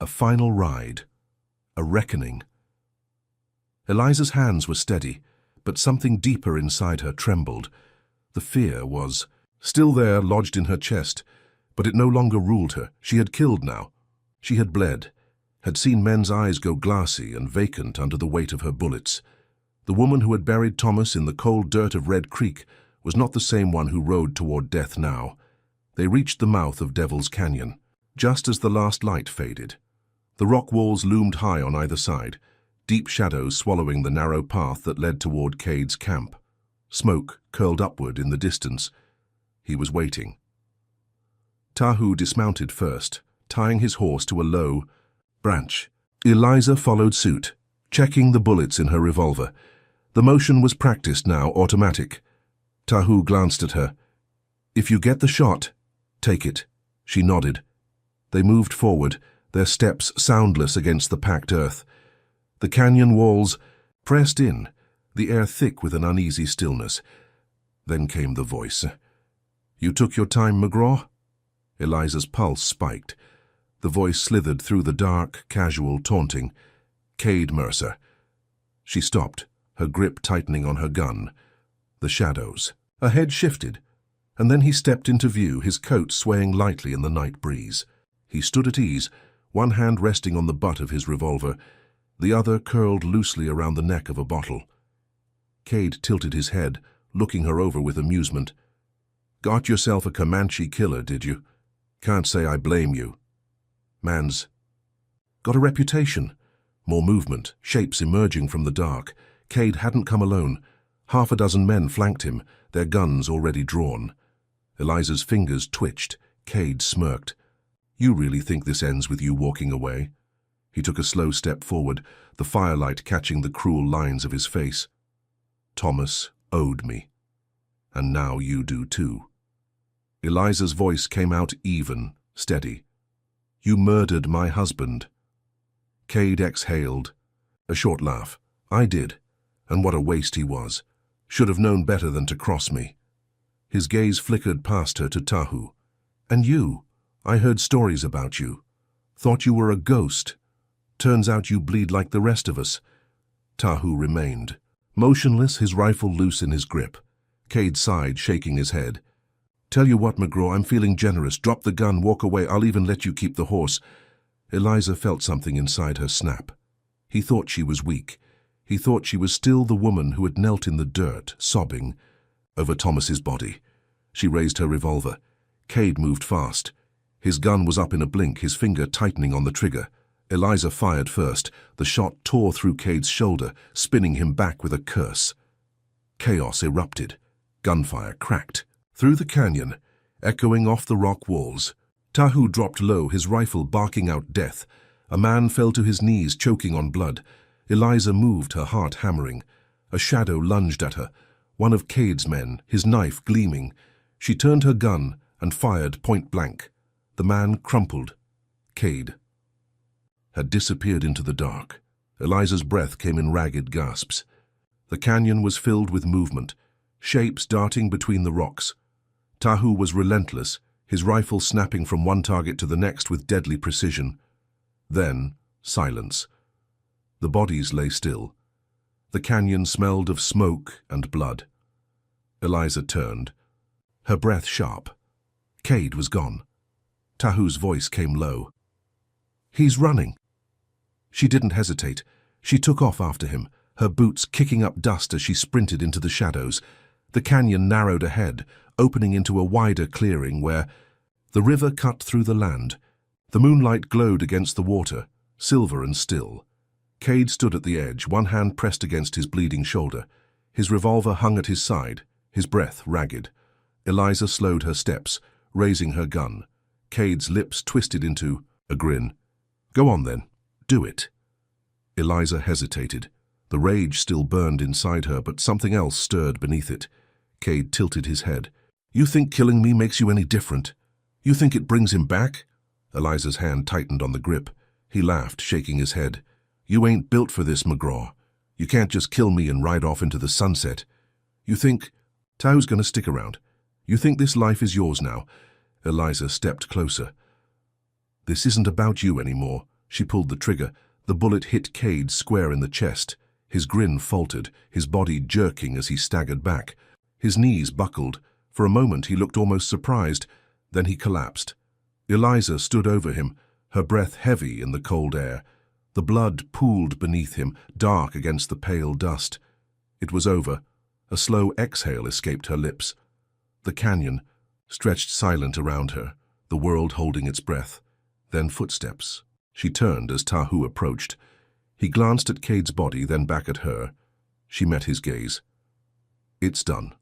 A final ride. A reckoning. Eliza's hands were steady, but something deeper inside her trembled. The fear was still there, lodged in her chest, but it no longer ruled her. She had killed now. She had bled, had seen men's eyes go glassy and vacant under the weight of her bullets. The woman who had buried Thomas in the cold dirt of Red Creek was not the same one who rode toward death now. They reached the mouth of Devil's Canyon, just as the last light faded. The rock walls loomed high on either side, deep shadows swallowing the narrow path that led toward Cade's camp. Smoke curled upward in the distance. He was waiting. Tahu dismounted first, tying his horse to a low branch. Eliza followed suit, checking the bullets in her revolver. The motion was practiced now, automatic. Tahu glanced at her. "If you get the shot, take it." She nodded. They moved forward, their steps soundless against the packed earth. The canyon walls pressed in, the air thick with an uneasy stillness. Then came the voice. "You took your time, McGraw?" Eliza's pulse spiked. The voice slithered through the dark, casual, taunting. "Cade Mercer." She stopped, her grip tightening on her gun. The shadows. Her head shifted, and then he stepped into view, his coat swaying lightly in the night breeze. He stood at ease, one hand resting on the butt of his revolver, the other curled loosely around the neck of a bottle. Cade tilted his head, looking her over with amusement. "Got yourself a Comanche killer, did you? Can't say I blame you. Man's got a reputation." More movement, shapes emerging from the dark. Cade hadn't come alone. Half a dozen men flanked him, their guns already drawn. Eliza's fingers twitched, Cade smirked. You really think this ends with you walking away? He took a slow step forward, the firelight catching the cruel lines of his face. Thomas owed me. And now you do too. Eliza's voice came out even, steady. You murdered my husband. Cade exhaled. A short laugh. I did. And what a waste he was. Should have known better than to cross me. His gaze flickered past her to Tahu. And you? I heard stories about you. Thought you were a ghost. Turns out you bleed like the rest of us. Tahu remained, motionless, his rifle loose in his grip. Cade sighed, shaking his head. Tell you what, McGraw, I'm feeling generous. Drop the gun, walk away. I'll even let you keep the horse. Eliza felt something inside her snap. He thought she was weak. He thought she was still the woman who had knelt in the dirt, sobbing, over Thomas's body. She raised her revolver. Cade moved fast. His gun was up in a blink, his finger tightening on the trigger. Eliza fired first. The shot tore through Cade's shoulder, spinning him back with a curse. Chaos erupted. Gunfire cracked. Through the canyon, echoing off the rock walls. Tahu dropped low, his rifle barking out death. A man fell to his knees, choking on blood. Eliza moved, her heart hammering. A shadow lunged at her, one of Cade's men, his knife gleaming. She turned her gun and fired point blank. The man crumpled. Cade had disappeared into the dark. Eliza's breath came in ragged gasps. The canyon was filled with movement, shapes darting between the rocks. Tahu was relentless, his rifle snapping from one target to the next with deadly precision. Then, silence. The bodies lay still. The canyon smelled of smoke and blood. Eliza turned, her breath sharp. Cade was gone. Tahu's voice came low. He's running. She didn't hesitate. She took off after him, her boots kicking up dust as she sprinted into the shadows. The canyon narrowed ahead, opening into a wider clearing where the river cut through the land. The moonlight glowed against the water, silver and still. Cade stood at the edge, one hand pressed against his bleeding shoulder. His revolver hung at his side, his breath ragged. Eliza slowed her steps, raising her gun. Cade's lips twisted into a grin. Go on then, do it. Eliza hesitated. The rage still burned inside her, but something else stirred beneath it. Cade tilted his head. You think killing me makes you any different? You think it brings him back? Eliza's hand tightened on the grip. He laughed, shaking his head. You ain't built for this, McGraw. You can't just kill me and ride off into the sunset. You think Tahu's gonna stick around? You think this life is yours now? Eliza stepped closer. This isn't about you anymore. She pulled the trigger. The bullet hit Cade square in the chest. His grin faltered, his body jerking as he staggered back. His knees buckled. For a moment he looked almost surprised. Then he collapsed. Eliza stood over him, her breath heavy in the cold air. The blood pooled beneath him, dark against the pale dust. It was over. A slow exhale escaped her lips. The canyon stretched silent around her, the world holding its breath. Then footsteps. She turned as Tahu approached. He glanced at Cade's body, then back at her. She met his gaze. It's done.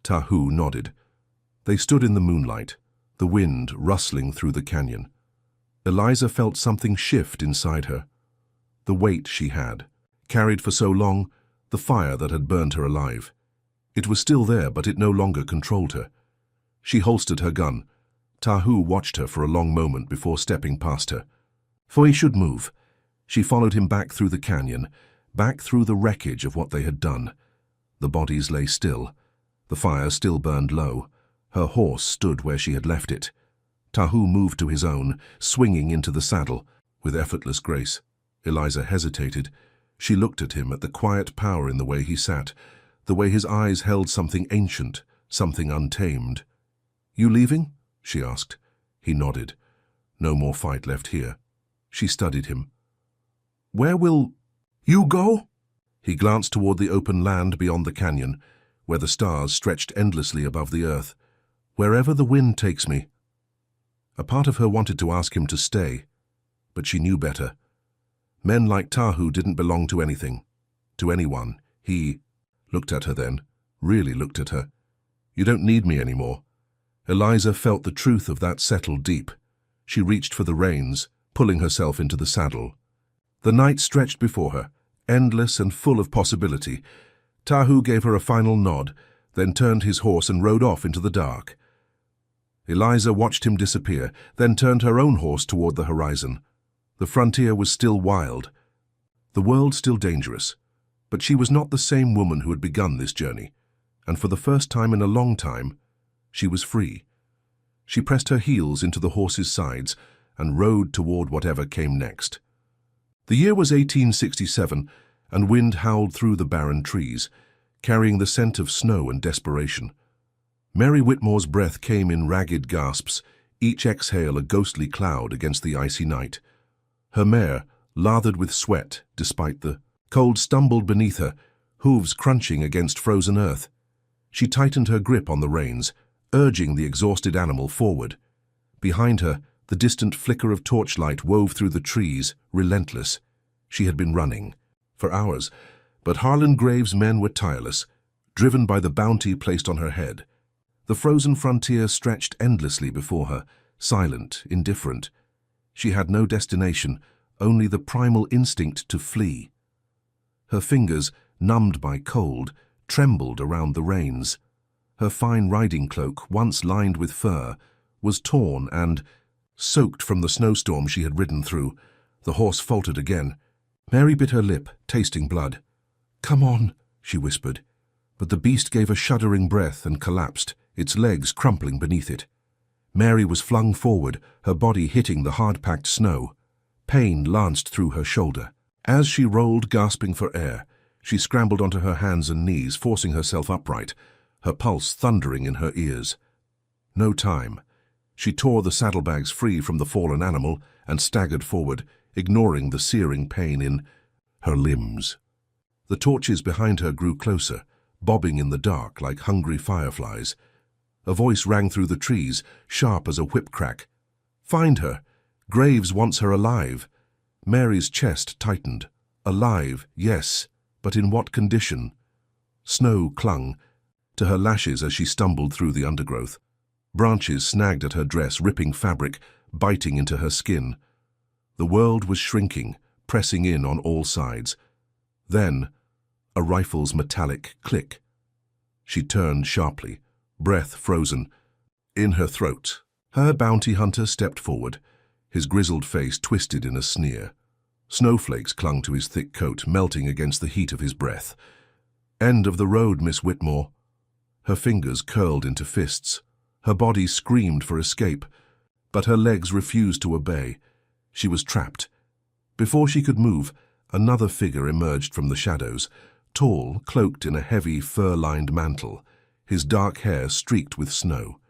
Tahu nodded. They stood in the moonlight, the wind rustling through the canyon. Eliza felt something shift inside her. The weight she had, carried for so long, the fire that had burned her alive. It was still there, but it no longer controlled her. She holstered her gun. Tahu watched her for a long moment before stepping past her. For he should move. She followed him back through the canyon, back through the wreckage of what they had done. The bodies lay still. The fire still burned low. Her horse stood where she had left it. Tahu moved to his own, swinging into the saddle, with effortless grace. Eliza hesitated. She looked at him, at the quiet power in the way he sat, the way his eyes held something ancient, something untamed. You leaving? She asked. He nodded. No more fight left here. She studied him. Where will you go? He glanced toward the open land beyond the canyon, where the stars stretched endlessly above the earth. Wherever the wind takes me. A part of her wanted to ask him to stay, but she knew better. Men like Tahu didn't belong to anything, to anyone. He looked at her then, really looked at her. You don't need me anymore. Eliza felt the truth of that settle deep. She reached for the reins, pulling herself into the saddle. The night stretched before her, endless and full of possibility. Tahu gave her a final nod, then turned his horse and rode off into the dark. Eliza watched him disappear, then turned her own horse toward the horizon. The frontier was still wild, the world still dangerous, but she was not the same woman who had begun this journey, and for the first time in a long time, she was free. She pressed her heels into the horse's sides and rode toward whatever came next. The year was 1867, and wind howled through the barren trees, carrying the scent of snow and desperation. Mary Whitmore's breath came in ragged gasps, each exhale a ghostly cloud against the icy night. Her mare, lathered with sweat despite the cold, stumbled beneath her, hooves crunching against frozen earth. She tightened her grip on the reins, urging the exhausted animal forward. Behind her, the distant flicker of torchlight wove through the trees, relentless. She had been running for hours, but Harlan Graves' men were tireless, driven by the bounty placed on her head. The frozen frontier stretched endlessly before her, silent, indifferent. She had no destination, only the primal instinct to flee. Her fingers, numbed by cold, trembled around the reins. Her fine riding cloak, once lined with fur, was torn and, soaked from the snowstorm she had ridden through, the horse faltered again. Mary bit her lip, tasting blood. "Come on," she whispered, but the beast gave a shuddering breath and collapsed, its legs crumpling beneath it. Mary was flung forward, her body hitting the hard-packed snow. Pain lanced through her shoulder. As she rolled, gasping for air, she scrambled onto her hands and knees, forcing herself upright, her pulse thundering in her ears. No time. She tore the saddlebags free from the fallen animal and staggered forward, ignoring the searing pain in her limbs. The torches behind her grew closer, bobbing in the dark like hungry fireflies. A voice rang through the trees, sharp as a whip crack. "Find her! Graves wants her alive." Mary's chest tightened. Alive, yes, but in what condition? Snow clung to her lashes as she stumbled through the undergrowth. Branches snagged at her dress, ripping fabric, biting into her skin. The world was shrinking, pressing in on all sides. Then, a rifle's metallic click. She turned sharply, breath frozen in her throat. Her bounty hunter stepped forward, his grizzled face twisted in a sneer. Snowflakes clung to his thick coat, melting against the heat of his breath. "End of the road, Miss Whitmore." Her fingers curled into fists. Her body screamed for escape, but her legs refused to obey. She was trapped. Before she could move, another figure emerged from the shadows, tall, cloaked in a heavy, fur-lined mantle, his dark hair streaked with snow.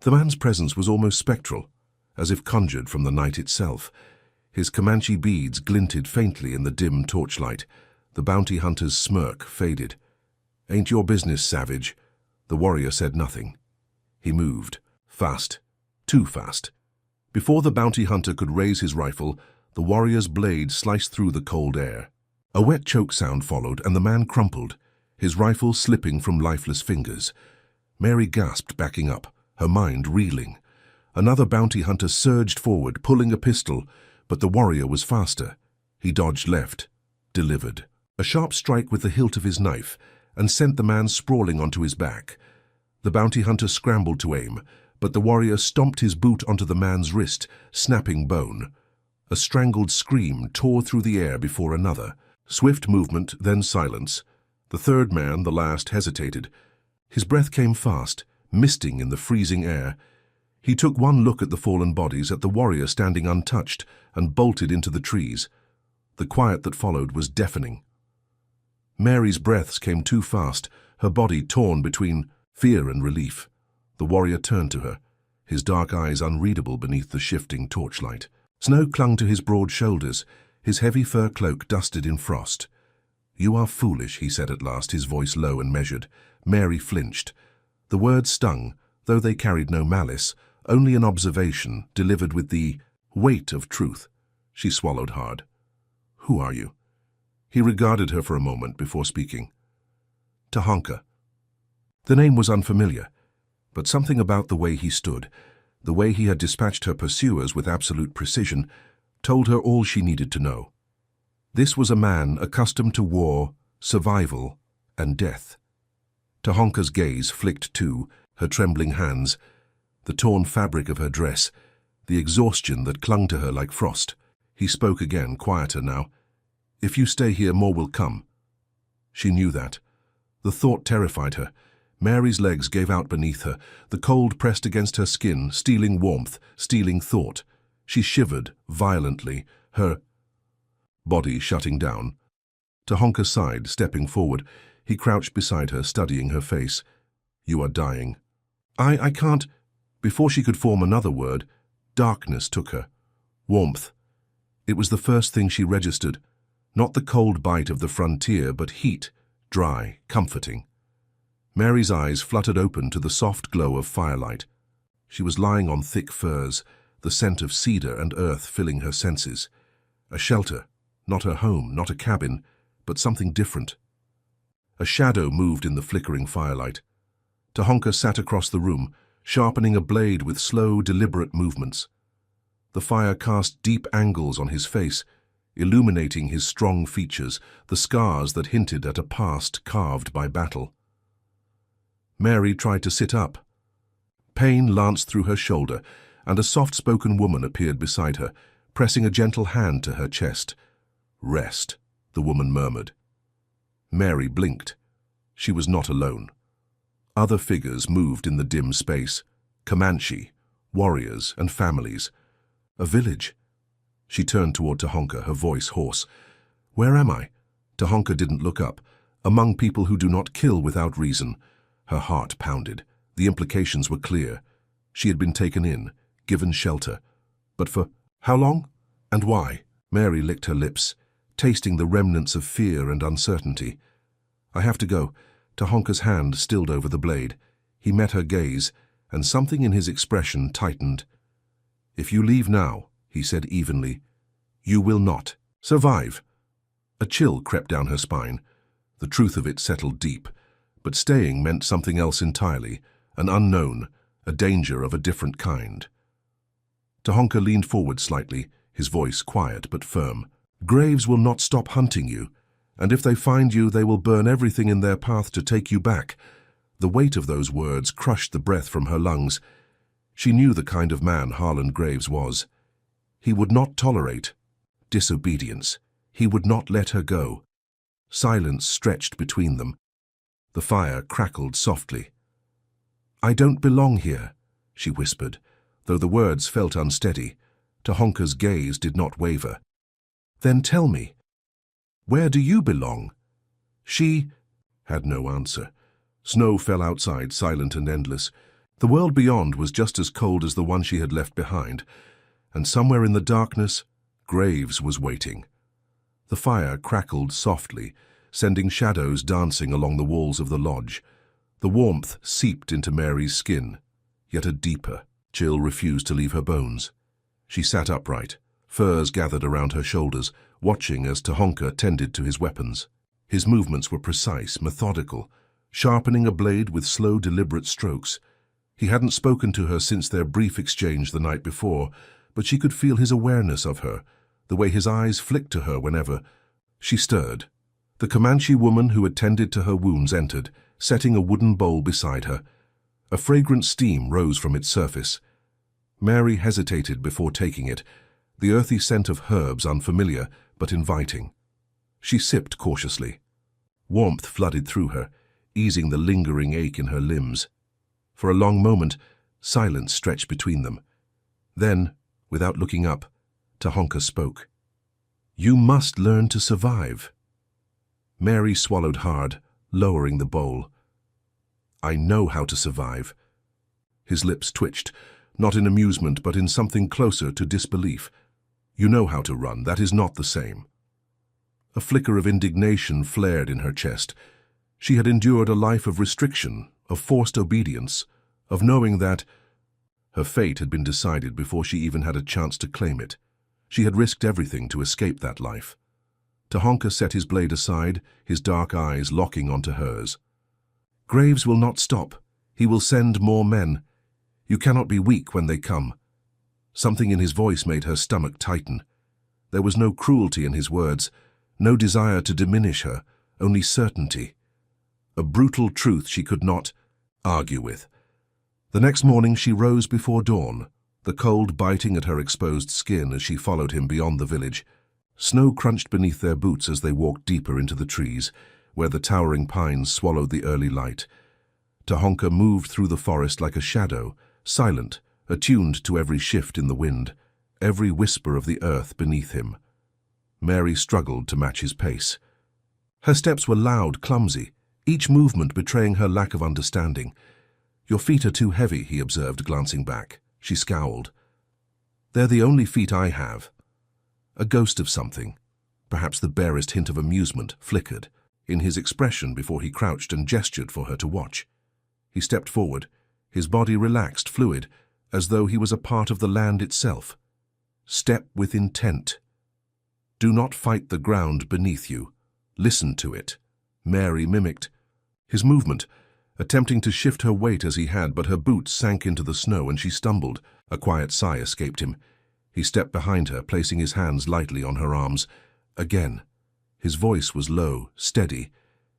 The man's presence was almost spectral, as if conjured from the night itself. His Comanche beads glinted faintly in the dim torchlight. The bounty hunter's smirk faded. "Ain't your business, savage." The warrior said nothing. He moved, fast, too fast. Before the bounty hunter could raise his rifle, the warrior's blade sliced through the cold air. A wet choke sound followed, and the man crumpled, his rifle slipping from lifeless fingers. Mary gasped, backing up, her mind reeling. Another bounty hunter surged forward, pulling a pistol, but the warrior was faster. He dodged left, delivered. A sharp strike with the hilt of his knife, and sent the man sprawling onto his back. The bounty hunter scrambled to aim, but the warrior stomped his boot onto the man's wrist, snapping bone. A strangled scream tore through the air before another. Swift movement, then silence. The third man, the last, hesitated. His breath came fast, misting in the freezing air. He took one look at the fallen bodies, at the warrior standing untouched, and bolted into the trees. The quiet that followed was deafening. Mary's breaths came too fast, her body torn between fear and relief. The warrior turned to her, his dark eyes unreadable beneath the shifting torchlight. Snow clung to his broad shoulders, his heavy fur cloak dusted in frost. "You are foolish," he said at last, his voice low and measured. Mary flinched. The words stung, though they carried no malice, only an observation delivered with the weight of truth. She swallowed hard. "Who are you?" He regarded her for a moment before speaking. "Tahanka." The name was unfamiliar. But something about the way he stood, the way he had dispatched her pursuers with absolute precision, told her all she needed to know. This was a man accustomed to war, survival, and death. Tahonka's gaze flicked too, her trembling hands, the torn fabric of her dress, the exhaustion that clung to her like frost. He spoke again, quieter now. "If you stay here, more will come." She knew that. The thought terrified her. Mary's legs gave out beneath her, the cold pressed against her skin, stealing warmth, stealing thought. She shivered violently, her body shutting down. Tahonka sighed, stepping forward. He crouched beside her, studying her face. "You are dying." I can't." Before she could form another word, darkness took her. Warmth. It was the first thing she registered. Not the cold bite of the frontier, but heat, dry, comforting. Mary's eyes fluttered open to the soft glow of firelight. She was lying on thick furs, the scent of cedar and earth filling her senses. A shelter, not her home, not a cabin, but something different. A shadow moved in the flickering firelight. Tahonka sat across the room, sharpening a blade with slow, deliberate movements. The fire cast deep angles on his face, illuminating his strong features, the scars that hinted at a past carved by battle. Mary tried to sit up. Pain lanced through her shoulder, and a soft-spoken woman appeared beside her, pressing a gentle hand to her chest. "Rest," the woman murmured. Mary blinked. She was not alone. Other figures moved in the dim space. Comanche, warriors and families. A village. She turned toward Tahonka, her voice hoarse. "Where am I?" Tahonka didn't look up. "Among people who do not kill without reason." Her heart pounded. The implications were clear. She had been taken in, given shelter. But for how long? And why? Mary licked her lips, tasting the remnants of fear and uncertainty. "I have to go." Tahonka's hand stilled over the blade. He met her gaze, and something in his expression tightened. "If you leave now," he said evenly, "you will not survive." A chill crept down her spine. The truth of it settled deep. But staying meant something else entirely, an unknown, a danger of a different kind. Tahonka leaned forward slightly, his voice quiet but firm. "Graves will not stop hunting you, and if they find you, they will burn everything in their path to take you back." The weight of those words crushed the breath from her lungs. She knew the kind of man Harlan Graves was. He would not tolerate disobedience. He would not let her go. Silence stretched between them. The fire crackled softly. "I don't belong here," she whispered, though the words felt unsteady. Tahonka's gaze did not waver. "Then tell me, where do you belong?" She had no answer. Snow fell outside, silent and endless. The world beyond was just as cold as the one she had left behind, and somewhere in the darkness, Graves was waiting. The fire crackled softly, sending shadows dancing along the walls of the lodge. The warmth seeped into Mary's skin, yet a deeper chill refused to leave her bones. She sat upright, furs gathered around her shoulders, watching as Tahonka tended to his weapons. His movements were precise, methodical, sharpening a blade with slow, deliberate strokes. He hadn't spoken to her since their brief exchange the night before, but she could feel his awareness of her, the way his eyes flicked to her whenever she stirred. The Comanche woman who had tended to her wounds entered, setting a wooden bowl beside her. A fragrant steam rose from its surface. Mary hesitated before taking it, the earthy scent of herbs unfamiliar but inviting. She sipped cautiously. Warmth flooded through her, easing the lingering ache in her limbs. For a long moment, silence stretched between them. Then, without looking up, Tahonka spoke. "You must learn to survive." Mary swallowed hard, lowering the bowl. "I know how to survive." His lips twitched, not in amusement but in something closer to disbelief. "You know how to run, that is not the same." A flicker of indignation flared in her chest. She had endured a life of restriction, of forced obedience, of knowing that her fate had been decided before she even had a chance to claim it. She had risked everything to escape that life. Tahonka set his blade aside, his dark eyes locking onto hers. "Graves will not stop," He will send more men. You cannot be weak when they come." Something in his voice made her stomach tighten. There was no cruelty in his words, no desire to diminish her, only certainty. A brutal truth she could not argue with. The next morning she rose before dawn, the cold biting at her exposed skin as she followed him beyond the village. Snow crunched beneath their boots as they walked deeper into the trees, where the towering pines swallowed the early light. Tahonka moved through the forest like a shadow, silent, attuned to every shift in the wind, every whisper of the earth beneath him. Mary struggled to match his pace. Her steps were loud, clumsy, each movement betraying her lack of understanding. "Your feet are too heavy," he observed, glancing back. She scowled. "They're the only feet I have." A ghost of something, perhaps the barest hint of amusement, flickered in his expression before he crouched and gestured for her to watch. He stepped forward, his body relaxed, fluid, as though he was a part of the land itself. "Step with intent. Do not fight the ground beneath you. Listen to it." Mary mimicked his movement, attempting to shift her weight as he had, but her boots sank into the snow and she stumbled. A quiet sigh escaped him. He stepped behind her, placing his hands lightly on her arms. Again, his voice was low, steady.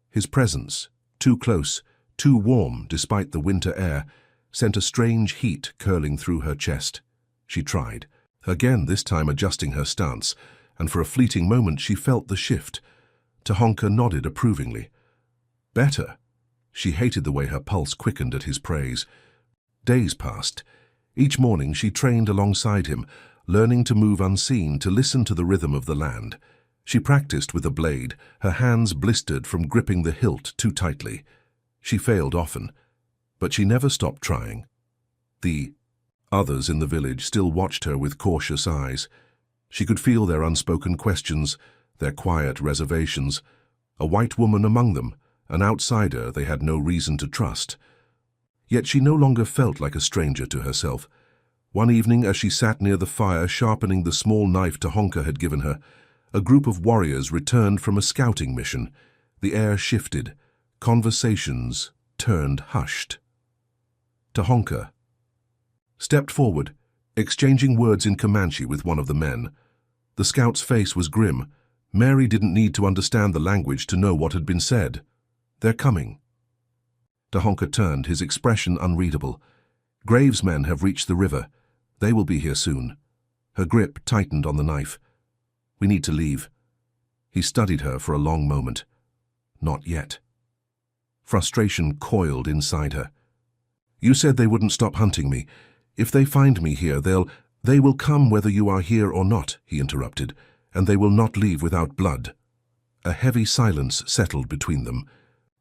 His presence, too close, too warm despite the winter air, sent a strange heat curling through her chest. She tried, again this time adjusting her stance, and for a fleeting moment she felt the shift. Tahonka nodded approvingly. Better. She hated the way her pulse quickened at his praise. Days passed. Each morning she trained alongside him, learning to move unseen, to listen to the rhythm of the land. She practiced with a blade, her hands blistered from gripping the hilt too tightly. She failed often, but she never stopped trying. The others in the village still watched her with cautious eyes. She could feel their unspoken questions, their quiet reservations. A white woman among them, an outsider they had no reason to trust. Yet she no longer felt like a stranger to herself. One evening, as she sat near the fire sharpening the small knife Tahonka had given her, a group of warriors returned from a scouting mission. The air shifted. Conversations turned hushed. Tahonka stepped forward, exchanging words in Comanche with one of the men. The scout's face was grim. Mary didn't need to understand the language to know what had been said. "They're coming." Tahonka turned, his expression unreadable. "Graves' men have reached the river. They will be here soon." Her grip tightened on the knife. "We need to leave." He studied her for a long moment. Not yet. Frustration coiled inside her. "You said they wouldn't stop hunting me. If they find me here, they will come whether you are here or not," he interrupted, "and they will not leave without blood." A heavy silence settled between them.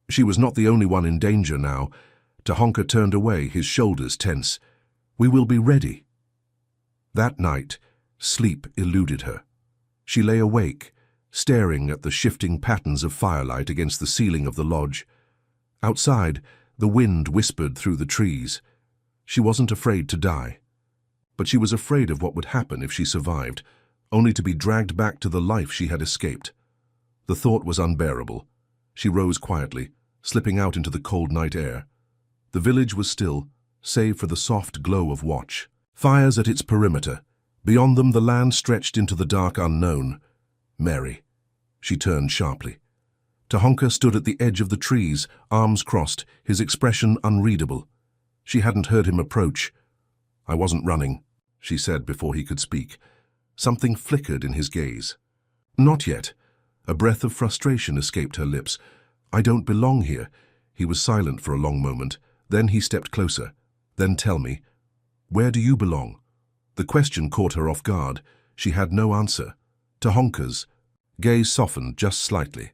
She was not the only one in danger now. Tahonka turned away, his shoulders tense. "We will be ready." That night, sleep eluded her. She lay awake, staring at the shifting patterns of firelight against the ceiling of the lodge. Outside, the wind whispered through the trees. She wasn't afraid to die. But she was afraid of what would happen if she survived, only to be dragged back to the life she had escaped. The thought was unbearable. She rose quietly, slipping out into the cold night air. The village was still, save for the soft glow of watch. Fires at its perimeter. Beyond them, the land stretched into the dark unknown. Mary. She turned sharply. Tahonka stood at the edge of the trees, arms crossed, his expression unreadable. She hadn't heard him approach. "I wasn't running," she said before he could speak. Something flickered in his gaze. "Not yet." A breath of frustration escaped her lips. "I don't belong here." He was silent for a long moment. Then he stepped closer. "Then tell me, where do you belong?" The question caught her off guard. She had no answer. Tahonka's gaze softened just slightly.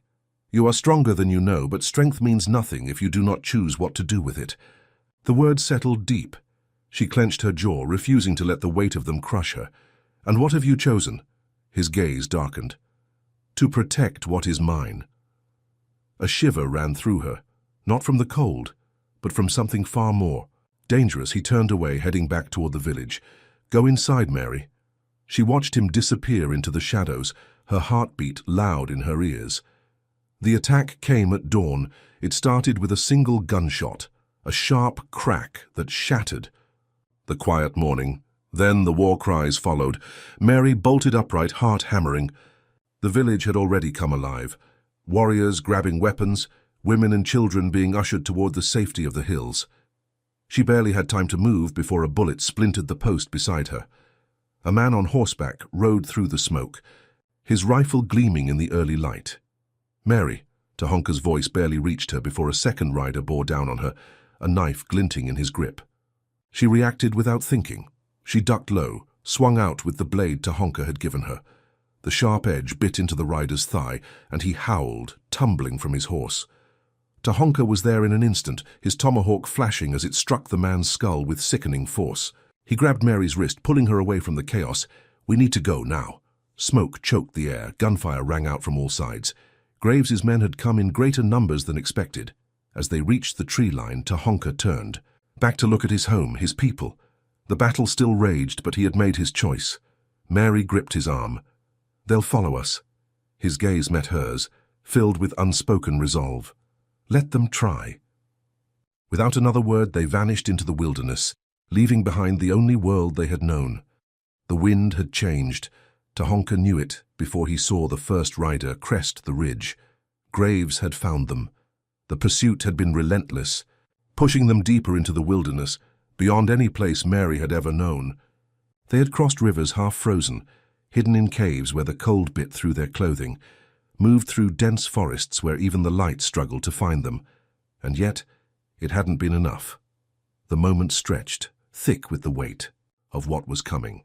"You are stronger than you know, but strength means nothing if you do not choose what to do with it." The words settled deep. She clenched her jaw, refusing to let the weight of them crush her. "And what have you chosen?" His gaze darkened. "To protect what is mine." A shiver ran through her, not from the cold, but from something far more dangerous. He turned away, heading back toward the village. "Go inside, Mary." She watched him disappear into the shadows, her heartbeat loud in her ears. The attack came at dawn. It started with a single gunshot, a sharp crack that shattered. The quiet morning, then the war cries followed. Mary bolted upright, heart hammering. The village had already come alive. Warriors grabbing weapons, women and children being ushered toward the safety of the hills. She barely had time to move before a bullet splintered the post beside her. A man on horseback rode through the smoke, his rifle gleaming in the early light. "Mary," Tahonka's voice barely reached her before a second rider bore down on her, a knife glinting in his grip. She reacted without thinking. She ducked low, swung out with the blade Tahonka had given her. The sharp edge bit into the rider's thigh, and he howled, tumbling from his horse. Tahonka was there in an instant, his tomahawk flashing as it struck the man's skull with sickening force. He grabbed Mary's wrist, pulling her away from the chaos. "We need to go now." Smoke choked the air, gunfire rang out from all sides. Graves's men had come in greater numbers than expected. As they reached the tree line, Tahonka turned, back to look at his home, his people. The battle still raged, but he had made his choice. Mary gripped his arm. "They'll follow us." His gaze met hers, filled with unspoken resolve. Let them try. Without another word, they vanished into the wilderness, leaving behind the only world they had known. The wind had changed. Tahonka knew it before he saw the first rider crest the ridge. Graves had found them. The pursuit had been relentless, pushing them deeper into the wilderness, beyond any place Mary had ever known. They had crossed rivers half frozen, hidden in caves where the cold bit through their clothing, moved through dense forests where even the light struggled to find them. And yet, it hadn't been enough. The moment stretched, thick with the weight of what was coming.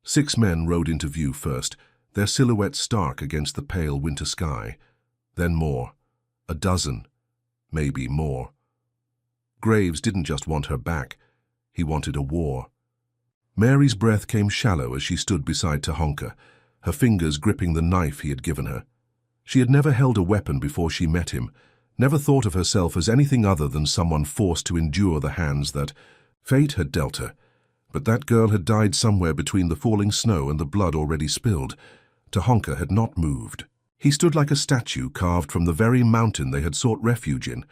6 men rode into view first, their silhouettes stark against the pale winter sky. Then more. 12, maybe more. Graves didn't just want her back. He wanted a war. Mary's breath came shallow as she stood beside Tahonka, her fingers gripping the knife he had given her. She had never held a weapon before she met him, never thought of herself as anything other than someone forced to endure the hands that fate had dealt her. But that girl had died somewhere between the falling snow and the blood already spilled. Tahonka had not moved. He stood like a statue carved from the very mountain they had sought refuge in,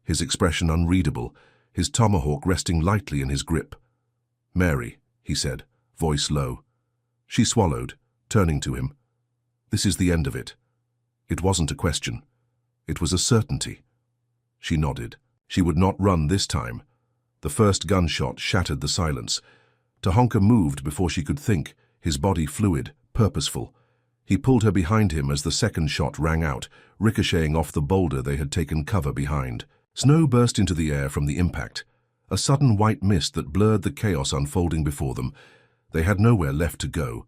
his expression unreadable, his tomahawk resting lightly in his grip. "Mary," he said, voice low. She swallowed, turning to him. "This is the end of it." It wasn't a question. It was a certainty. She nodded. She would not run this time. The first gunshot shattered the silence. Tahonka moved before she could think, his body fluid, purposeful. He pulled her behind him as the second shot rang out, ricocheting off the boulder they had taken cover behind. Snow burst into the air from the impact, a sudden white mist that blurred the chaos unfolding before them. They had nowhere left to go.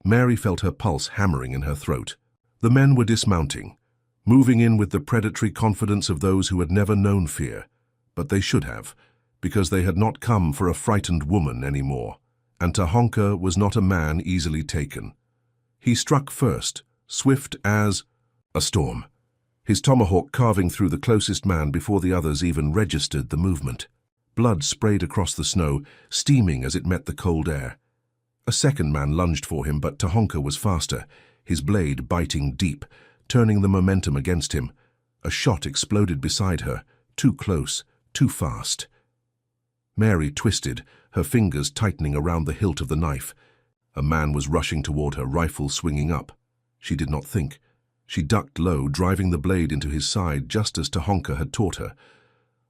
Mary felt her pulse hammering in her throat. The men were dismounting, moving in with the predatory confidence of those who had never known fear. But they should have, because they had not come for a frightened woman anymore, and Tahonka was not a man easily taken. He struck first, swift as a storm, his tomahawk carving through the closest man before the others even registered the movement. Blood sprayed across the snow, steaming as it met the cold air. A second man lunged for him, but Tahonka was faster, his blade biting deep, turning the momentum against him. A shot exploded beside her, too close, too fast. Mary twisted, her fingers tightening around the hilt of the knife. A man was rushing toward her, rifle swinging up. She did not think. She ducked low, driving the blade into his side just as Tahonka had taught her.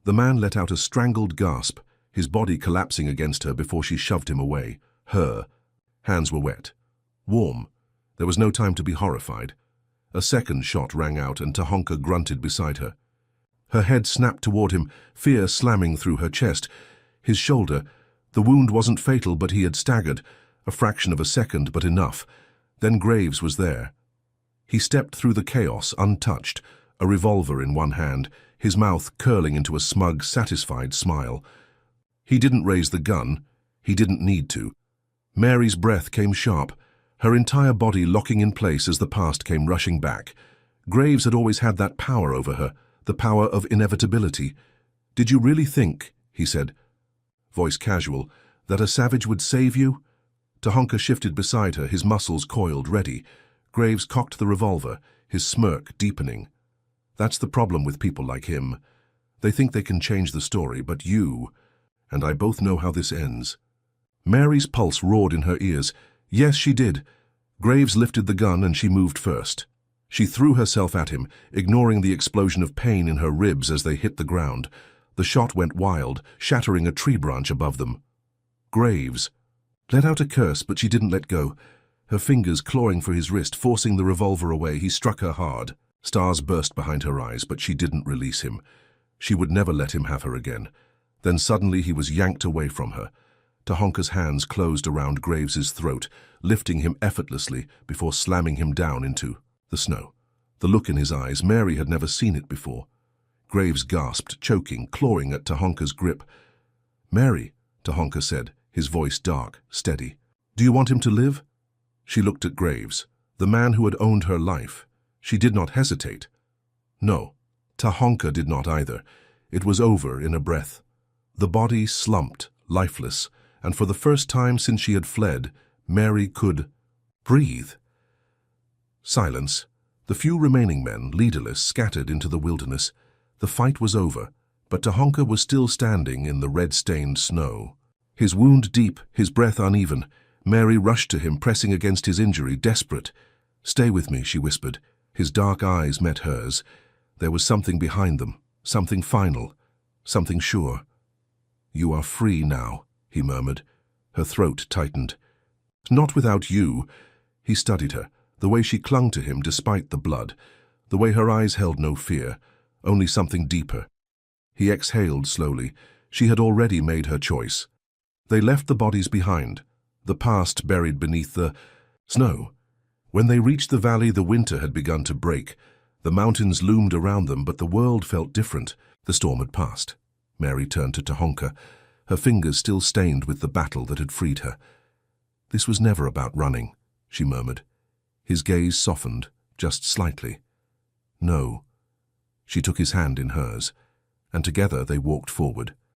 The man let out a strangled gasp, his body collapsing against her before she shoved him away. Her hands were wet, warm. There was no time to be horrified. A second shot rang out and Tahonka grunted beside her. Her head snapped toward him, fear slamming through her chest. His shoulder. The wound wasn't fatal, but he had staggered. A fraction of a second, but enough. Then Graves was there. He stepped through the chaos, untouched, a revolver in one hand, his mouth curling into a smug, satisfied smile. He didn't raise the gun. He didn't need to. Mary's breath came sharp, her entire body locking in place as the past came rushing back. Graves had always had that power over her, the power of inevitability. "Did you really think," he said, voice casual, "that a savage would save you?" Tahonka shifted beside her, his muscles coiled, ready. Graves cocked the revolver, his smirk deepening. "That's the problem with people like him. They think they can change the story, but you and I both know how this ends. Mary's pulse roared in her ears. Yes, she did. Graves lifted the gun and she moved first. She threw herself at him, ignoring the explosion of pain in her ribs as they hit the ground. The shot went wild, shattering a tree branch above them. Graves let out a curse, but she didn't let go. Her fingers clawing for his wrist, forcing the revolver away, he struck her hard. Stars burst behind her eyes, but she didn't release him. She would never let him have her again. Then suddenly he was yanked away from her. Tahonka's hands closed around Graves's throat, lifting him effortlessly before slamming him down into the snow. The look in his eyes, Mary had never seen it before. Graves gasped, choking, clawing at Tahonka's grip. "Mary," Tahonka said, his voice dark, steady. "Do you want him to live?" She looked at Graves, the man who had owned her life. She did not hesitate. No, Tahonka did not either. It was over in a breath. The body slumped, lifeless, and for the first time since she had fled, Mary could breathe. Silence. The few remaining men, leaderless, scattered into the wilderness. The fight was over, but Tahonka was still standing in the red-stained snow. His wound deep, his breath uneven. Mary rushed to him, pressing against his injury, desperate. "Stay with me," she whispered. His dark eyes met hers. There was something behind them, something final, something sure. "You are free now," he murmured. Her throat tightened. "Not without you." He studied her, the way she clung to him despite the blood, the way her eyes held no fear, only something deeper. He exhaled slowly. She had already made her choice. They left the bodies behind, the past buried beneath the snow. When they reached the valley, the winter had begun to break. The mountains loomed around them, but the world felt different. The storm had passed. Mary turned to Tahonka, her fingers still stained with the battle that had freed her. "This was never about running," she murmured. His gaze softened, just slightly. "No." She took his hand in hers, and together they walked forward.